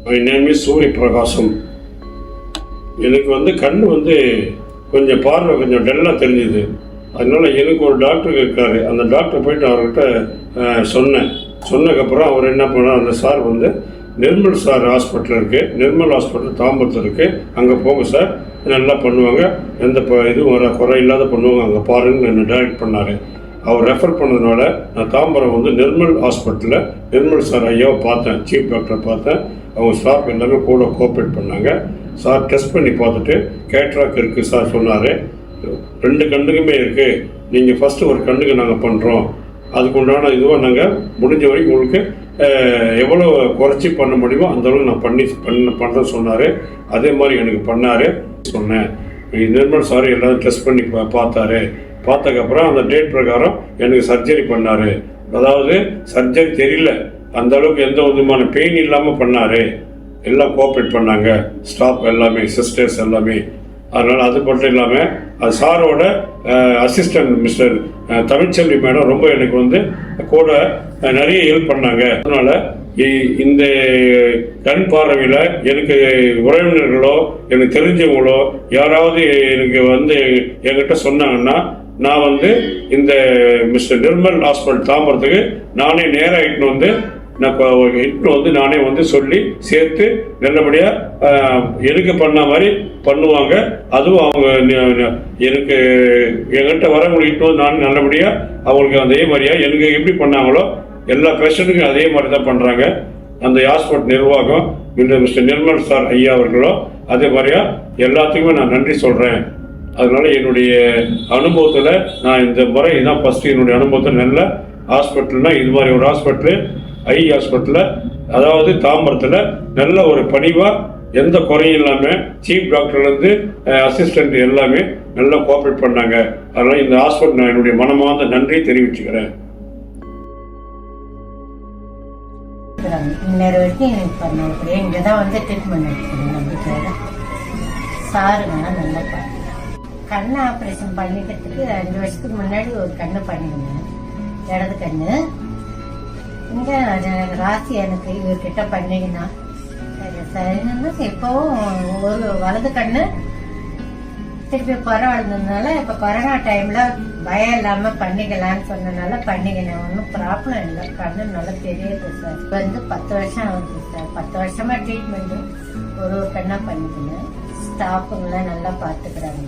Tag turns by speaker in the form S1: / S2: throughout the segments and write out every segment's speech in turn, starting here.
S1: My name is சூரிய பிரகாசம். எனக்கு கண் கொஞ்சம் பார்வை கொஞ்சம் டல்லாக தெரிஞ்சுது. அதனால எனக்கு ஒரு டாக்டர் இருக்கார். அந்த டாக்டர் போயிட்டு அவர்கிட்ட சொன்னதுக்கப்புறம் அவர் என்ன பண்ணார், அந்த சார் நிர்மல் சார் ஹாஸ்பிட்டல் இருக்குது, நிர்மல் ஹாஸ்பிட்டல் தாம்பரத்தில் இருக்குது, அங்கே போங்க சார், நல்லா பண்ணுவாங்க, எந்த இதுவும் வர குறை இல்லாத பண்ணுவாங்க, அங்கே பாருங்கன்னு என்னை டைரக்ட் பண்ணார். அவர் ரெஃபர் பண்ணதுனால நான் தாம்பரம் நிர்மல் ஹாஸ்பிட்டலில் நிர்மல் சார் ஐயாவை பார்த்தேன், சீஃப் டாக்டரை பார்த்தேன். அவங்க ஸ்டாஃப் எல்லாமே கூட கோஆப்ரேட் பண்ணாங்க. சார் டெஸ்ட் பண்ணி பார்த்துட்டு கேட்ராக் இருக்குது சார் சொன்னார். 2 கண்ணுக்குமே இருக்குது, நீங்கள் ஃபஸ்ட்டு ஒரு கண்ணுக்கு நாங்கள் பண்ணுறோம், அதுக்கு உண்டான இதுவாக நாங்கள் முடிஞ்ச வரைக்கும் உங்களுக்கு எவ்வளோ குறைச்சி பண்ண முடியுமோ அந்தளவுக்கு நான் பண்ணுறேன்னு சொன்னார். அதே மாதிரி எனக்கு பண்ணார். சொன்னேன் நிர்மல் சார் எல்லோரும் டெஸ்ட் பண்ணி பார்த்ததுக்கப்புறம் அந்த டேட் பிரகாரம் எனக்கு சர்ஜரி பண்ணார். அதாவது சர்ஜரி தெரியல, அந்த அளவுக்கு எந்த விதமான பெயின் இல்லாமல் பண்ணார். எல்லாம் கோஆப்ரேட் பண்ணாங்க, ஸ்டாஃப் எல்லாமே, சிஸ்டர்ஸ் எல்லாமே. அதனால் அது மட்டும் இல்லாமல் அது சாரோட அசிஸ்டன்ட் மிஸ்டர் தமிழ்ச்செல்வி மேடம் ரொம்ப எனக்கு கூட நிறைய ஹெல்ப் பண்ணாங்க. அதனால் இந்த கண் பார்வையில் எனக்கு உறவினர்களோ எனக்கு தெரிஞ்சவங்களோ யாராவது எனக்கு என்கிட்ட சொன்னாங்கன்னா நான் இந்த மிஸ்டர் நிர்மல் ஹாஸ்பிட்டல் தாம்பரத்துக்கு நானே நேராக இட்டுன்னு நானே சொல்லி சேர்த்து நல்லபடியாக எனக்கு பண்ண மாதிரி பண்ணுவாங்க. அதுவும் அவங்க எனக்கு என்கிட்ட வரவங்களுக்கு இட்டு நான் நல்லபடியாக அவங்களுக்கு அதே மாதிரியாக எனக்கு எப்படி பண்ணாங்களோ எல்லா பேஷண்ட்டுக்கும் அதே மாதிரி தான் பண்ணுறாங்க. அந்த ஹாஸ்பிட்டல் நிர்வாகம் மிஸ்டர் நிர்மல் சார் ஐயா அவர்களோ அதே மாதிரியா எல்லாத்துக்குமே நான் நன்றி சொல்கிறேன். அதனால என்னுடைய அனுபவத்தில் நான் இந்த முறை இதான் ஃபஸ்ட்டு என்னுடைய அனுபவத்தில் நல்ல ஹாஸ்பிட்டல்னால் இது மாதிரி ஒரு ஹாஸ்பிட்டலு ஐ ஹாஸ்பிட்டலில், அதாவது தாம்பரத்தில் நல்ல ஒரு பணிவாக எந்த குறையும் இல்லாமல் சீஃப் டாக்டர்லேருந்து அசிஸ்டண்ட் எல்லாமே நல்லா கோஆப்ரேட் பண்ணாங்க. அதனால் இந்த ஹாஸ்பிட்டல் நான் என்னுடைய மனமார்ந்த நன்றி தெரிவிச்சுக்கிறேன்.
S2: இன்னொரு வரைக்கும் எனக்கு பண்ண இங்கே தான் ட்ரீட்மெண்ட் எடுத்துக்கணும் நம்பிக்கையோட. சாருங்க நல்லா கண் ஆப்ரேஷன் பண்ணிக்கிறதுக்கு 5 வருஷத்துக்கு முன்னாடி ஒரு கண்ணு பண்ணிருந்தேன், இடது கண்ணு. இங்கே ராசி எனக்கு இவர்கிட்ட பண்ணிங்கன்னா இப்போவும் ஒரு வலது கண்ணு திருப்பி பரவாயில்லைனால இப்போ கொரோனா டைம்ல பயம் இல்லாம பண்ணிக்கலான்னு சொன்னனால பண்ணிக்கினேன். ஒன்றும் ப்ராப்ளம் இல்லை, கண்ணு நல்லா தெரியுது சார். 10 வருஷம் ஆகுது சார். 10 வருஷமா ட்ரீட்மெண்ட் ஒரு கண்ணா பண்ணிக்கினேன். ஸ்டாஃபுங்களாம் நல்லா பார்த்துக்கிறாங்க.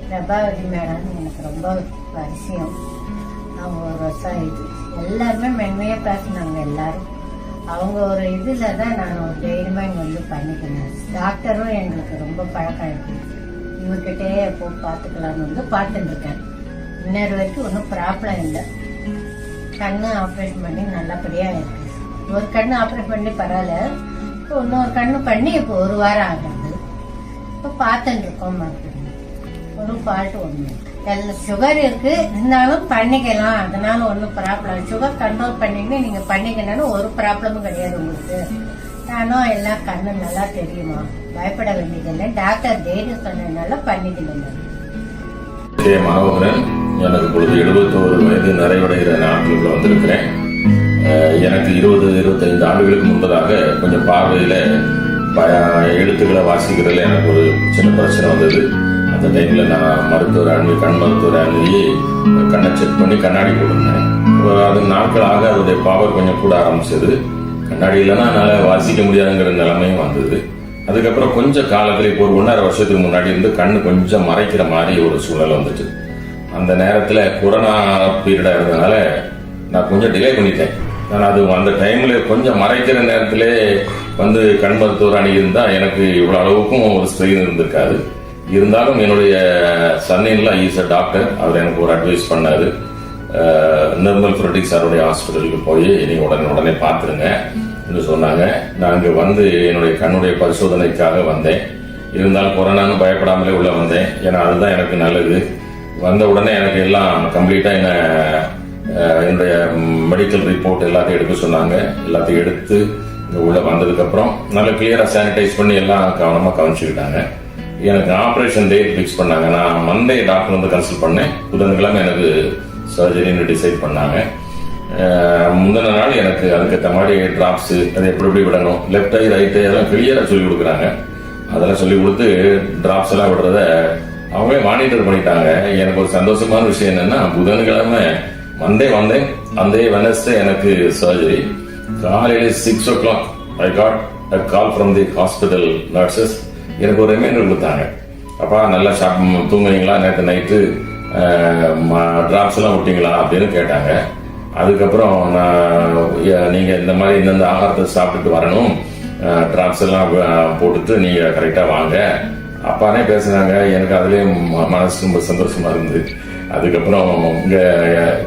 S2: பிரபாவதி மேடம் எனக்கு ரொம்ப பரிசயம். அவங்க ஒரு வருஷம் இது எல்லாருமே மென்மையா பேசினாங்க. எல்லாரும் அவங்க ஒரு இதுல தான் நான் ஒரு தைரியமா இங்க பண்ணிக்கினேன். டாக்டரும் எங்களுக்கு ரொம்ப பழக்கம் இருக்கு. இவர்கிட்டே எப்போ பார்த்துக்கலாம்னு பார்த்துட்டு இருக்கேன். இன்னொரு வரைக்கும் ஒன்றும் ப்ராப்ளம் இல்லை. கண்ணு ஆப்ரேட் பண்ணி நல்லபடியா இருக்கு. ஒரு கண்ணு ஆப்ரேட் பண்ணி பரவாயில்ல, இப்போ இன்னொரு கண்ணு பண்ணி இப்போ 1 வாரம் ஆகுது. இப்போ பார்த்துட்டு இருக்கோம். ஒரு ஃபால்ட் ஒன்று சுகர் இருக்கு, இருந்தாலும் பண்ணிக்கலாம். அதனால ஒன்றும் ப்ராப்ளம். சுகர் கண்ட்ரோல் பண்ணிட்டு நீங்க பண்ணிக்கணும்னு ஒரு ப்ராப்ளமும் கிடையாது உங்களுக்கு. நானும் எல்லாம் கண்ணு நல்லா தெரியுமா, பயப்பட வேண்டியதில்லை. டாக்டர் தைரியம் சொன்னதுனால பண்ணிக்கலாம்.
S3: மனோகரன், எனக்கு இப்பொழுது 71 வயது நிறைவடைகிற நாட்களுக்குள்ள வந்திருக்கிறேன். எனக்கு 20-25 ஆண்டுகளுக்கு முன்பதாக கொஞ்சம் பார்வையில எழுத்துக்களை வாசிக்கிறதுல எனக்கு ஒரு சின்ன பிரச்சனை வந்தது. அந்த டைம்ல நான் கண் மருத்துவர் அணுகி கண்ணை செக் பண்ணி கண்ணாடி போட்டிருந்தேன். அது நாட்களாக அதோடைய பவர் கொஞ்சம் கூட ஆரம்பிச்சது. கண்ணாடி இல்லைன்னா என்னால் வாசிக்க முடியாதுங்கிற நிலைமையும் வந்தது. அதுக்கப்புறம் கொஞ்சம் காலத்தில் இப்போ ஒரு 1.5 வருஷத்துக்கு முன்னாடி கண்ணு கொஞ்சம் மறைக்கிற மாதிரி ஒரு சூழ்நிலை வந்துச்சு. அந்த நேரத்தில் கொரோனா பீரியடாக இருந்ததுனால நான் கொஞ்சம் டிலே பண்ணிட்டேன். நான் அது அந்த டைம்ல கொஞ்சம் மறைக்கிற நேரத்திலே கண் மருத்துவர் அணுகியிருந்தா எனக்கு இவ்வளோ அளவுக்கும் ஒரு ஸ்ட்ரெயின் இருந்திருக்காது. இருந்தாலும் என்னுடைய சன்னின்ல ஈஸ் அ டாக்டர். அவர் எனக்கு ஒரு அட்வைஸ் பண்ணாரு, நிர்மல் ஃப்ரெட்டிக் சாருடைய ஹாஸ்பிட்டலுக்கு போய் நீங்க உடனே பார்த்துருங்க என்று சொன்னாங்க. நான் அங்கே என்னுடைய கண்ணுடைய பரிசோதனைக்காக வந்தேன். இருந்தாலும் கொரோனான்னு பயப்படாமலே உள்ள வந்தேன். ஏன்னா அதுதான் எனக்கு நல்லது. வந்த உடனே எனக்கு எல்லாம் கம்ப்ளீட்டா என்னுடைய மெடிக்கல் ரிப்போர்ட் எல்லாத்தையும் எடுக்க சொன்னாங்க. எல்லாத்தையும் எடுத்து இங்கே உள்ள வந்ததுக்கு அப்புறம் நல்லா கிளியரா சானிடைஸ் பண்ணி எல்லாம் கவனமா கவனிச்சுக்கிட்டாங்க. எனக்கு ஆப்ரேஷன் டேட் ஃபிக்ஸ் பண்ணாங்க. நான் மண்டே டாக்டர் கன்சல்ட் பண்ணேன். புதன்கிழமை எனக்கு சர்ஜரின்னு டிசைட் பண்ணாங்க. முந்தின நாள் எனக்கு அதுக்கேற்ற மாதிரி டிராப்ஸு அது எப்படி விடணும், லெஃப்ட் ஐ ரைட்டு அதெல்லாம் கிளியராக சொல்லி கொடுக்குறாங்க. அதெல்லாம் சொல்லி கொடுத்து டிராப்ஸ் எல்லாம் விடுறத அவங்களே மானிட்டர் பண்ணிட்டாங்க. எனக்கு ஒரு சந்தோஷமான விஷயம் என்னன்னா, புதன்கிழமை வந்தேன் அந்த வெனஸ்டே எனக்கு சர்ஜரி. காலையில் 6 o'clock I got a call from the hospital nurses. எனக்கு ஒரு ரிமைண்டர் கொடுத்தாங்க, அப்பா நல்லா தூங்குனீங்களா, நேற்று நைட்டு டிராப்ஸ் எல்லாம் விட்டீங்களா அப்படின்னு கேட்டாங்க. அதுக்கப்புறம் நீங்கள் இந்த மாதிரி இந்தந்த ஆகாரத்தை சாப்பிட்டுட்டு வரணும், டிராப்ஸ் எல்லாம் போட்டுட்டு நீங்கள் கரெக்டாக வாங்க அப்பானே பேசுனாங்க. எனக்கு அதுலேயே மனசு ரொம்ப சந்தோஷமா இருந்தது. அதுக்கப்புறம் இங்கே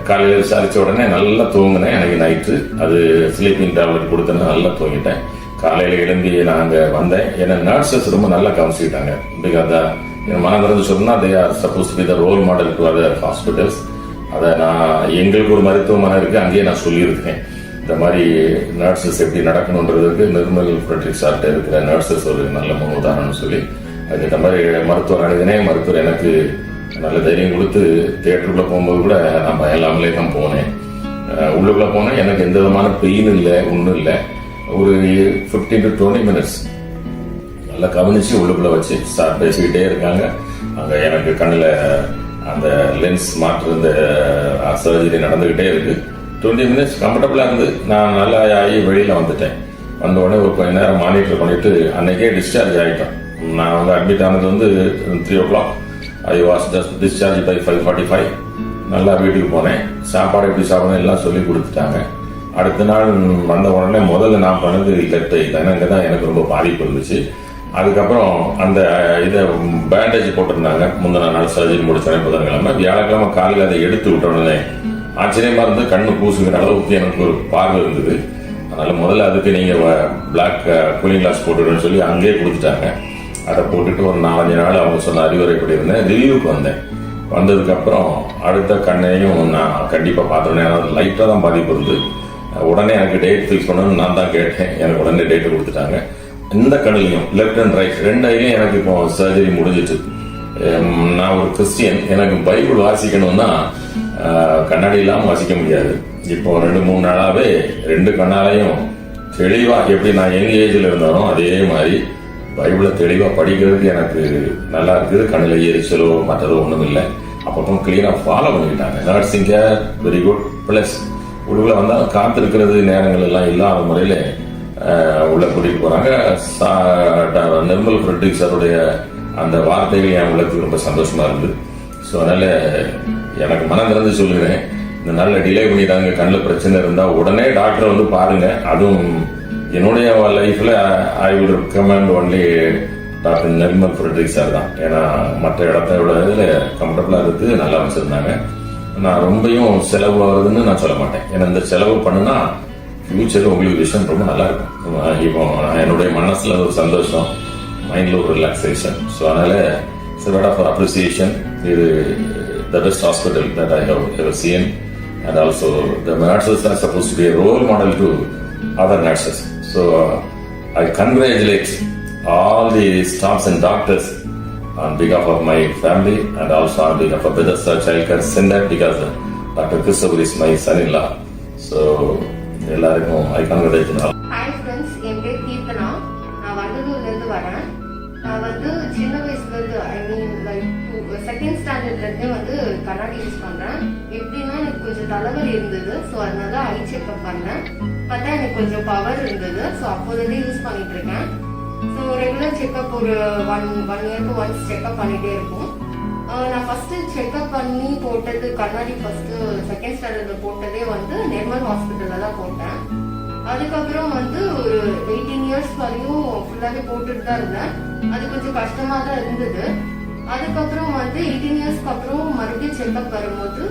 S3: காலையில் விசாரித்த உடனே நல்லா தூங்கினேன். எனக்கு நைட்டு அது ஸ்லீப்பிங் டேப்லெட் கொடுத்தேன்னா நல்லா தூங்கிட்டேன். காலையில் எழும்பி நான் அங்கே வந்தேன். ஏன்னா நர்சஸ் ரொம்ப நல்லா கவனிச்சுக்கிட்டாங்க. பிகாஸ் என் மனம் திறந்து சொன்னால் they are suppose to be the role model to other hospitals. அதை நான் எங்களுக்கு ஒரு மருத்துவமனை இருக்குது, அங்கேயே நான் சொல்லியிருக்கேன். இந்த மாதிரி நர்சஸ் எப்படி நடக்கணுன்றதுக்கு நிர்மல் ஃப்ரெட்ரிக் சார்ட்ட இருக்கிற நர்சஸ் ஒரு நல்ல முன் உதாரணம்னு சொல்லி அதுக்கேற்ற மாதிரி மருத்துவர் அணுகினே. மருத்துவர் எனக்கு நல்ல தைரியம் கொடுத்து தியேட்டருக்குள்ளே போகும்போது கூட நான் பயலாமலே தான் போனேன். உள்ளுக்குள்ளே போனேன், எனக்கு எந்த விதமான பெயின் இல்லை, ஒன்றும் இல்லை. ஒரு 15 to 20 minutes நல்லா கவனிச்சு உள்ளுக்குள்ளே வச்சு சார் பேசிக்கிட்டே இருக்காங்க. அங்கே எனக்கு கண்ணில் அந்த லென்ஸ் மாற்று இந்த சர்ஜரி நடந்துக்கிட்டே இருக்கு. 20 minutes கம்ஃபர்டபுளாக இருந்து நான் நல்லா ஆகி வெளியில் வந்துட்டேன். வந்த உடனே ஒரு கொஞ்ச நேரம் மானிட்டர் பண்ணிட்டு அன்னைக்கே டிஸ்சார்ஜ் ஆகிட்டேன். நான் வந்து அட்மிட் ஆனது 3 o'clock. I was just discharge by 5:45. நல்லா வீட்டுக்கு போனேன். சாப்பாடு எப்படி சாப்பிடணும் எல்லாம் சொல்லி கொடுத்துட்டாங்க. அடுத்த நாள் வந்த உடனே முதல்ல நான் பண்ணது லெஃப்ட் ஐ தான். இங்கே தான் எனக்கு ரொம்ப பாதிப்பு இருந்துச்சு. அதுக்கப்புறம் அந்த இதை பேண்டேஜ் போட்டிருந்தாங்க. முந்தின நாள் சர்ஜரி முடிச்சோடனே புதன்கிழமை. வியாழக்கிழமை காலையில் அதை எடுத்து விட்ட உடனே ஆச்சரியமா இருந்து கண்ணு பூசுகிற அளவுக்கு எனக்கு ஒரு பார்வை இருந்தது. அதனால முதல்ல அதுக்கு நீங்கள் பிளாக் கூலிங் கிளாஸ் போட்டுடுன்னு சொல்லி அங்கேயே கொடுத்துட்டாங்க. அதை போட்டுட்டு ஒரு 4-5 நாள் அவங்க சொன்ன அறிவுரைப்படி இருந்தேன். ரிவ்யூக்கு வந்தேன். வந்ததுக்கப்புறம் அடுத்த கண்ணையும் நான் கண்டிப்பாக பார்த்தோன்னே லைட்டாக தான் பாதிப்பு இருந்து உடனே எனக்கு டேட் ஃபிக்ஸ் பண்ணணும்னு நான் தான் கேட்டேன். எனக்கு உடனே டேட்டு கொடுத்துட்டாங்க. இந்த கண்ணிலையும் லெஃப்ட் அண்ட் ரைட் 2 ஐலையும் எனக்கு இப்போ சர்ஜரி முடிஞ்சிட்டு. நான் ஒரு கிறிஸ்டியன், எனக்கு பைபிள் வாசிக்கணும்னா கண்ணாடி இல்லாமல் வாசிக்க முடியாது. இப்போ 2-3 நாளாகவே 2 கண்ணாலையும் தெளிவாக எப்படி நான் யங் ஏஜில் இருந்தாலும் அதே மாதிரி பைபிளை தெளிவாக படிக்கிறதுக்கு எனக்கு நல்லா இருக்குது. கண்ணில் எரிச்சலோ மற்றதோ ஒன்றும் இல்லை. அப்பப்போ கிளீனாக ஃபாலோ பண்ணிக்கிட்டாங்க. Nursing care very good. Plus உள்ளுக்குள்ள வந்தால் காத்திருக்கிறது நேரங்கள் எல்லாம் இல்லாத முறையில் உள்ள கூட்டிகிட்டு போகிறாங்க. நிர்மல் ஃப்ரெட்ரிக் சாருடைய அந்த வார்த்தைகள் என் உள்ளத்துக்கு ரொம்ப சந்தோஷமா இருந்தது. ஸோ அதனால எனக்கு மனம் திறந்து சொல்லுறேன், இந்த நல்ல டிலே பண்ணிட்டாங்க, கண்ணில் பிரச்சனை இருந்தால் உடனே டாக்டரை வந்து பாருங்க. அதுவும் என்னுடைய லைஃப்ல I will recommend only doctor Nirmal Frederick sir தான். ஏன்னா மற்ற இடத்த விட இதில் கம்ஃபர்டபுளாக இருக்குது, நல்லா வச்சுருந்தாங்க. நான் ரொம்பையும் செலவு ஆகுதுன்னு நான் சொல்ல மாட்டேன். ஏன்னா இந்த செலவு பண்ணுனா ஃபியூச்சர் உங்களுக்கு விஷயம் ரொம்ப நல்லா இருக்கும். இப்போ என்னுடைய மனசுல ஒரு சந்தோஷம், மைண்ட்ல ஒரு ரிலாக்ஸேஷன். ஸோ அதனால வேர்ட் ஆஃப் அப்ரிசியேஷன். இது the best hospital that I have ever seen. And also the nurses are suppose to be role model to other nurses. So I congratulate all the staffs and doctors on behalf of my family and also on behalf of Bethesda Child Care Center, because Dr. Christopher is my son-in-law. So எல்லாருக்கும் I congratulate you.
S2: Hi friends, என் பேர் கீர்த்தனா. நான் வண்டலூர்லேருந்து வரேன். நான் வந்து சின்ன வயசுலேருந்து ஐ mean like 2nd ஸ்டாண்டர்ட்லேருந்தே வந்து கண்ணாடி யூஸ் பண்ணுறேன். எப்படின்னா எனக்கு கொஞ்சம் தலைவலி இருந்தது. ஸோ அதனால ஐ செக்அப் பண்ணேன். பார்த்தா எனக்கு கொஞ்சம் பவர் இருந்தது. ஸோ அப்போதுலேருந்தே யூஸ் பண்ணிட்டு இருக்கேன். ஸோ ரெகுலர் செக்அப் ஒரு ஒன் இயர்க்கு ஒன்ஸ் செக்அப் பண்ணிகிட்டே இருக்கும். நான் ஃபர்ஸ்ட் செக்அப் பண்ணி போட்டது கண்ணாடி ஃபர்ஸ்ட் 2nd ஸ்டாண்டர்ட்ல போட்டதே வந்து நிர்மல் ஹாஸ்பிட்டல்ல தான் போட்டேன். அதுக்கப்புறம் வந்து ஒரு 18 இயர்ஸ் வரையும் ஃபுல்லாவே போட்டுட்டு தான் இருந்தேன். அது கொஞ்சம் கஷ்டமா தான் இருந்தது. அதுக்கப்புறம் வந்து 18 இயர்ஸ்க்கு அப்புறம் மறுபடியும் செக்அப் வரும்போது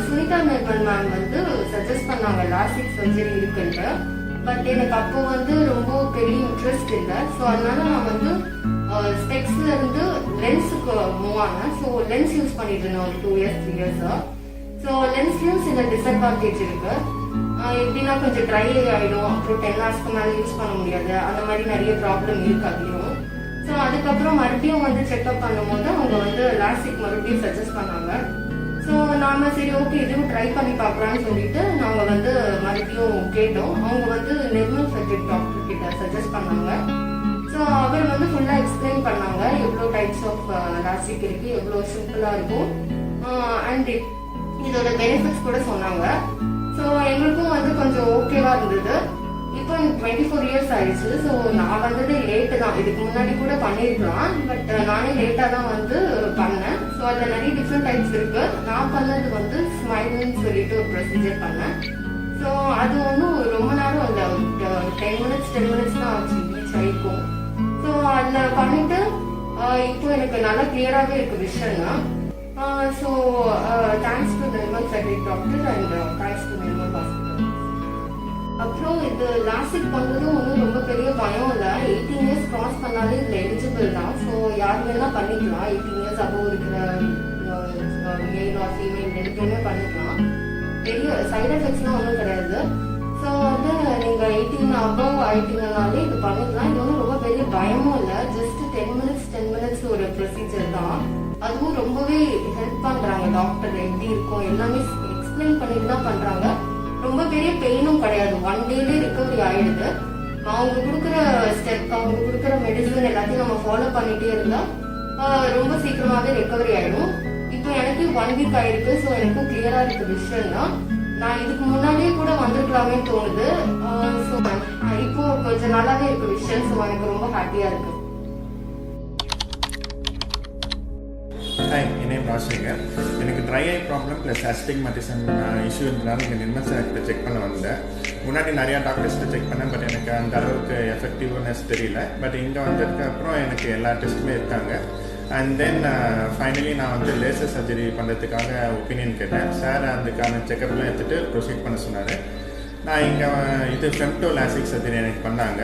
S2: சுனிதா நிர்மல் மேம் வந்து சஜஸ்ட் பண்ணாங்க லாசிக் சர்ஜரி இருக்குன்ற. பட் எனக்கு அப்போ வந்து ரொம்ப பெரிய இன்ட்ரெஸ்ட் இல்லை. ஸோ அதனால நான் வந்து ஸ்பெக்ஸ்ல இருந்து லென்ஸுக்கு மூவ் ஆனேன். ஸோ லென்ஸ் யூஸ் பண்ணிட்டு இருந்தேன் ஒரு 2 years 3 years. ஸோ லென்ஸ்லயும் சில டிஸ்அட்வான்டேஜ் இருக்கு. எப்படின்னா கொஞ்சம் ட்ரை ஆயிடும், அப்புறம் 10 hours மேலே யூஸ் பண்ண முடியாது, அந்த மாதிரி நிறைய ப்ராப்ளம் இருக்கு அதுலயும். ஸோ அதுக்கப்புறம் மறுபடியும் வந்து செக்அப் பண்ணும்போது அவங்க வந்து லாசிக் மறுபடியும் சஜஸ்ட் பண்ணாங்க. ஸோ
S4: ஸோ நாம சரி ஓகே இதுவும் ட்ரை பண்ணி பார்க்கலாம்னு சொல்லிட்டு நாங்கள் வந்து மறுபடியும் கேட்டோம். அவங்க வந்து நிர்மல் சர்ஜரி டாக்டர் கிட்ட சஜஸ்ட் பண்ணாங்க. ஸோ அவர் வந்து ஃபுல்லாக எக்ஸ்பிளைன் பண்ணாங்க எவ்வளோ டைப்ஸ் ஆஃப் லாஸ்டிக் இருக்கு, எவ்வளோ சிம்பிளாக இருக்கும், அண்ட் இதோட பெனிஃபிட்ஸ் கூட சொன்னாங்க. ஸோ எங்களுக்கும் வந்து கொஞ்சம் ஓகேவா இருந்தது. இப்போ எனக்கு 24 இயர்ஸ் ஆயிடுச்சு. ஸோ நான் வந்தது லேட்டு தான், இதுக்கு முன்னாடி கூட பண்ணியிருக்கலாம், பட் நானே லேட்டாக தான் வந்து பண்ணேன். ஸோ அதில் நிறைய டிஃப்ரெண்ட் டைப்ஸ் இருக்கு. நான் பண்ணது வந்து ஸ்மைல்னு சொல்லிட்டு ஒரு ப்ரொசீஜர் பண்ணேன். ஸோ அது ஒன்றும் ரொம்ப நேரம் இல்லை, 10 மினிட்ஸ் தான் ஆச்சு, ரீச் ஆகிருக்கும். ஸோ அதில் பண்ணிட்டு இப்போ எனக்கு நல்லா கிளியராகவே இருக்கு விஷயம்னா. So thanks to Nirmal surgery doctor and thanks to Nirmal hospital. அப்புறம் இது லாஸ்டிக் பண்ணுறதும் ஒன்றும் ரொம்ப பெரிய பயம் இல்லை. 18 இயர்ஸ் கிராஸ் பண்ணாலே இதில் எலிஜிபிள் தான். ஸோ யார் வேணால் பண்ணிக்கலாம். 18 இயர்ஸ் அபோவ் இருக்கிற மேல் ஆர் ஃபீமேல் 2 பேருமே பண்ணிக்கலாம். பெரிய சைட் எஃபெக்ட்ஸ்லாம் ஒன்றும் கிடையாது. ஸோ வந்து நீங்கள் 18 அபோவ் ஆயிட்டீங்கனாலே இது பண்ணிக்கலாம். இது ஒன்றும் ரொம்ப பெரிய பயமும் இல்லை. ஜஸ்ட் 10 மினிட்ஸ் ஒரு ப்ரொசீஜர் தான். அதுவும் ரொம்பவே ஹெல்ப் பண்ணுறாங்க டாக்டர். எப்படி இருக்கும் எல்லாமே எக்ஸ்பிளைன் பண்ணிட்டு தான் பண்ணுறாங்க. ரொம்ப பெரிய பெயினும் கிடையாது, 1 டேலே ரிகவரி ஆயிடுது. அவங்க கொடுக்குற ஸ்டெப், அவங்க கொடுக்குற மெடிசன் எல்லாத்தையும் நம்ம ஃபாலோ பண்ணிட்டே இருந்தா ரொம்ப சீக்கிரமாவே ரிகவரி ஆயிடும். இப்போ எனக்கு 1 வீக் ஆயிருக்கு. ஸோ எனக்கும் கிளியரா இருக்கு விஷயம் தான். நான் இதுக்கு முன்னாடியே கூட வந்திருக்கலாமே தோணுது. ஸோ இப்போ கொஞ்சம் நல்லாவே இருக்கு விஷயம். ஸோ எனக்கு ரொம்ப ஹாப்பியா இருக்கு.
S5: ஹாய், என் நேம் ராஜசேகர். எனக்கு dry eye problem plus astigmatism issue இருந்தனால இங்கே நிர்மல் சார்கிட்ட செக் பண்ண வந்தேன். முன்னாடி நிறையா டாக்டர்ஸ்கிட்ட செக் பண்ணேன், பட் எனக்கு அந்த அளவுக்கு எஃபெக்டிவ்னஸ் தெரியல. பட் இங்கே வந்ததுக்கு அப்புறம் எனக்கு எல்லா டெஸ்ட்டுமே இருக்காங்க. அண்ட் தென் ஃபைனலி நான் வந்து லேசர் சர்ஜரி பண்ணுறதுக்காக ஒப்பீனியன் கேட்டேன். சார் அதுக்கான செக்கப்லாம் எடுத்துகிட்டு ப்ரொசீட் பண்ண சொன்னார். நான் இங்கே இது ஃபெம்டோ லாஸ்டிக் சர்ஜரி எனக்கு பண்ணாங்க.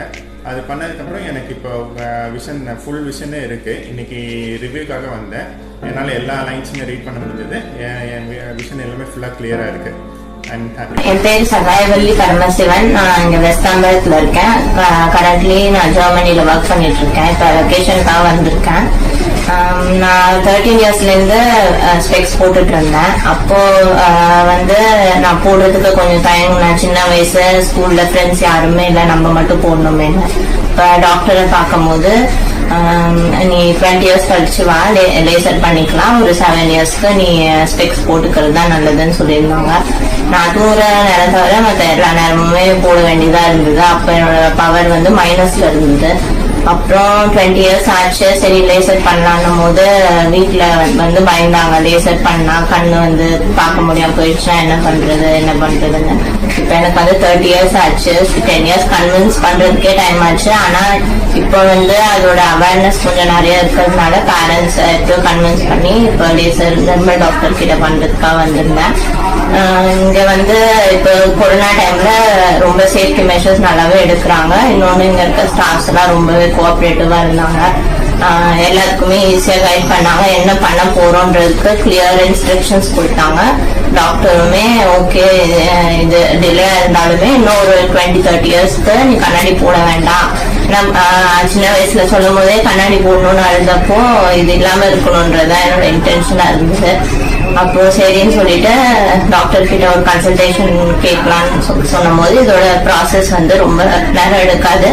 S5: அது பண்ணதுக்கப்புறம் எனக்கு இப்போ விஷன் ஃபுல் விஷனே இருக்குது. இன்றைக்கி ரிவ்யூக்காக வந்தேன். என்னால் எல்லா லைன்ஸுமே ரீட் பண்ண முடிஞ்சது. என் விஷன் எல்லாமே ஃபுல்லாக கிளியராக இருக்குது.
S6: என் பேர் சகாயவல்லி பரமசிவன். நான் இங்க வெஸ்ட் ஆம்பரத்துல இருக்கேன். கரண்ட்லி நான் ஜெர்மனில ஒர்க் பண்ணிட்டு இருக்கேன். இப்போ வெக்கேஷனுக்காக வந்திருக்கேன். நான் 13 இயர்ஸ்ல இருந்து ஸ்பெக்ஸ் போட்டுட்டு இருந்தேன். அப்போ வந்து நான் போடுறதுக்கு கொஞ்சம் தயங்கினேன். சின்ன வயசு ஸ்கூல்ல ஃப்ரெண்ட்ஸ் யாருமே இல்லை, நம்ம மட்டும் போடணுமே. இப்போ டாக்டரை பார்க்கும்போது நீ 20 இயர்ஸ் கழிச்சு வா, லேசர் பண்ணிக்கலாம், ஒரு 7 இயர்ஸ்க்கு நீ ஸ்பெக்ஸ் போட்டுக்கிறது தான் நல்லதுன்னு சொல்லியிருந்தாங்க. நான் தூர நேரம் தவிர மற்ற எல்லா நேரமுமே போட வேண்டியதா இருந்தது. அப்ப என்னோட பவர் வந்து மைனஸ்ல இருந்தது. அப்புறம் 20 இயர்ஸ் ஆச்சு. சரி லேசர் பண்ணலான்னும் போது வீட்டுல வந்து பயந்தாங்க. லேசர் பண்ணா கண்ணு வந்து பார்க்க முடியாம போயிடுச்சுன்னா என்ன பண்றதுன்னு. இப்ப எனக்கு வந்து 30 இயர்ஸ் ஆச்சு. 10 இயர்ஸ் கன்வின்ஸ் பண்றதுக்கே டைம் ஆச்சு. ஆனா இப்போ வந்து அதோட அவேர்னஸ் கொஞ்சம் நிறைய இருக்கிறதுனால பேரண்ட்ஸ் எப்போ கன்வின்ஸ் பண்ணி இப்போ லேசர் நிர்மல் டாக்டர் கிட்ட பண்றதுக்காக வந்திருந்தேன். இங்க வந்து இப்போ கொரோனா டைம்ல ரொம்ப சேஃப்டி மெஷர்ஸ் நல்லாவே எடுக்கிறாங்க. இன்னொன்னு இங்க இருக்க ஸ்டாஃப்ஸ் எல்லாம் ரொம்பவே கோஆபரேட்டிவா இருந்தாங்க. எல்லாத்துக்குமே ஈஸியா கைட் பண்ணாங்க. என்ன பண்ண போறோம்ன்றதுக்கு கிளியர் இன்ஸ்ட்ரக்ஷன்ஸ் கொடுத்தாங்க. டாக்டருமே ஓகே, இது டிலே இருந்தாலுமே இன்னும் ஒரு 20-30 இயர்ஸ்க்கு நீ கண்ணாடி போட வேண்டாம். சின்ன வயசுல சொல்லும் போதே கண்ணாடி போடணும்னு அழுதப்போ இது இல்லாம இருக்கணும்ன்றதான் என்னோட இன்டென்ஷனா இருந்தது. அப்போ சரின்னு சொல்லிட்டு டாக்டர் கிட்ட ஒரு கன்சல்டேஷன் கேட்கலான்னு சொன்னும் போது இதோட ப்ராசஸ் வந்து ரொம்ப நேரம் எடுக்காது.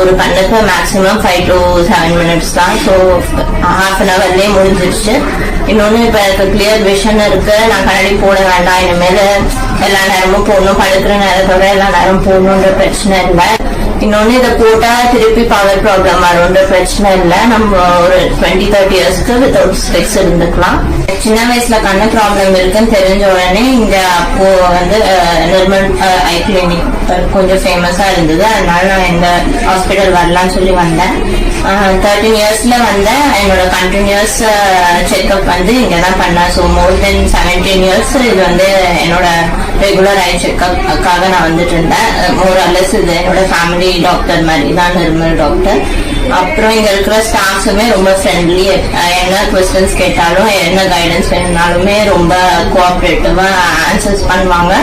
S6: ஒரு கண்ணுக்கு மேக்ஸிமம் 5 to 7 மினிட்ஸ் தான். ஸோ ½ an hourலயே முடிஞ்சிருச்சு. இன்னொன்னு இப்ப எனக்கு கிளியர் விஷன் இருக்கு. நான் கண்ணாடி போட வேண்டாம், இனிமேல் எல்லா நேரமும் போடணும், படுக்கிற நேரத்தோட எல்லா நேரம் போடணுன்ற பிரச்சனை இல்லை. இன்னொன்னு இதை போட்டா திருப்பி பவர் ப்ராப்ளம் வரும்ன்ற பிரச்சனை இல்லை. நம்ம ஒரு 20-30 இயர்ஸ்க்கு வித்தவுட் ஸ்பெக்ஸ் இருந்துக்கலாம். சின்ன வயசுல கண்ணு ப்ராப்ளம் இருக்குன்னு தெரிஞ்ச உடனே இங்க அப்போ வந்து நிர்மல் ஐ கிளினிக் கொஞ்சம் ஃபேமஸா இருந்தது. அதனால நான் இந்த ஹாஸ்பிட்டல் வரலான்னு சொல்லி வந்தேன். 13 இயர்ஸ்ல வந்தேன். என்னோட கண்டினியூஸ் செக்அப் வந்து இங்கதான் பண்ணேன். ஸோ மோர் தென் 17 இயர்ஸ் இது வந்து என்னோட ரெகுலர் ஐ செக்அப்காக நான் வந்துட்டு இருந்தேன். மோர் அல்லஸ் இது என்னோட ஃபேமிலி டாக்டர் மாதிரி தான் நிர்மல் டாக்டர். அப்புறம் இங்க இருக்கிற ஸ்டாஃப்ஸுமே ரொம்ப ஃப்ரெண்ட்லி. என்ன கொஸ்டின்ஸ் கேட்டாலும் என்ன கைடன்ஸ் வேணும்னாலுமே ரொம்ப கோஆபரேட்டிவா ஆன்சர்ஸ் பண்ணுவாங்க.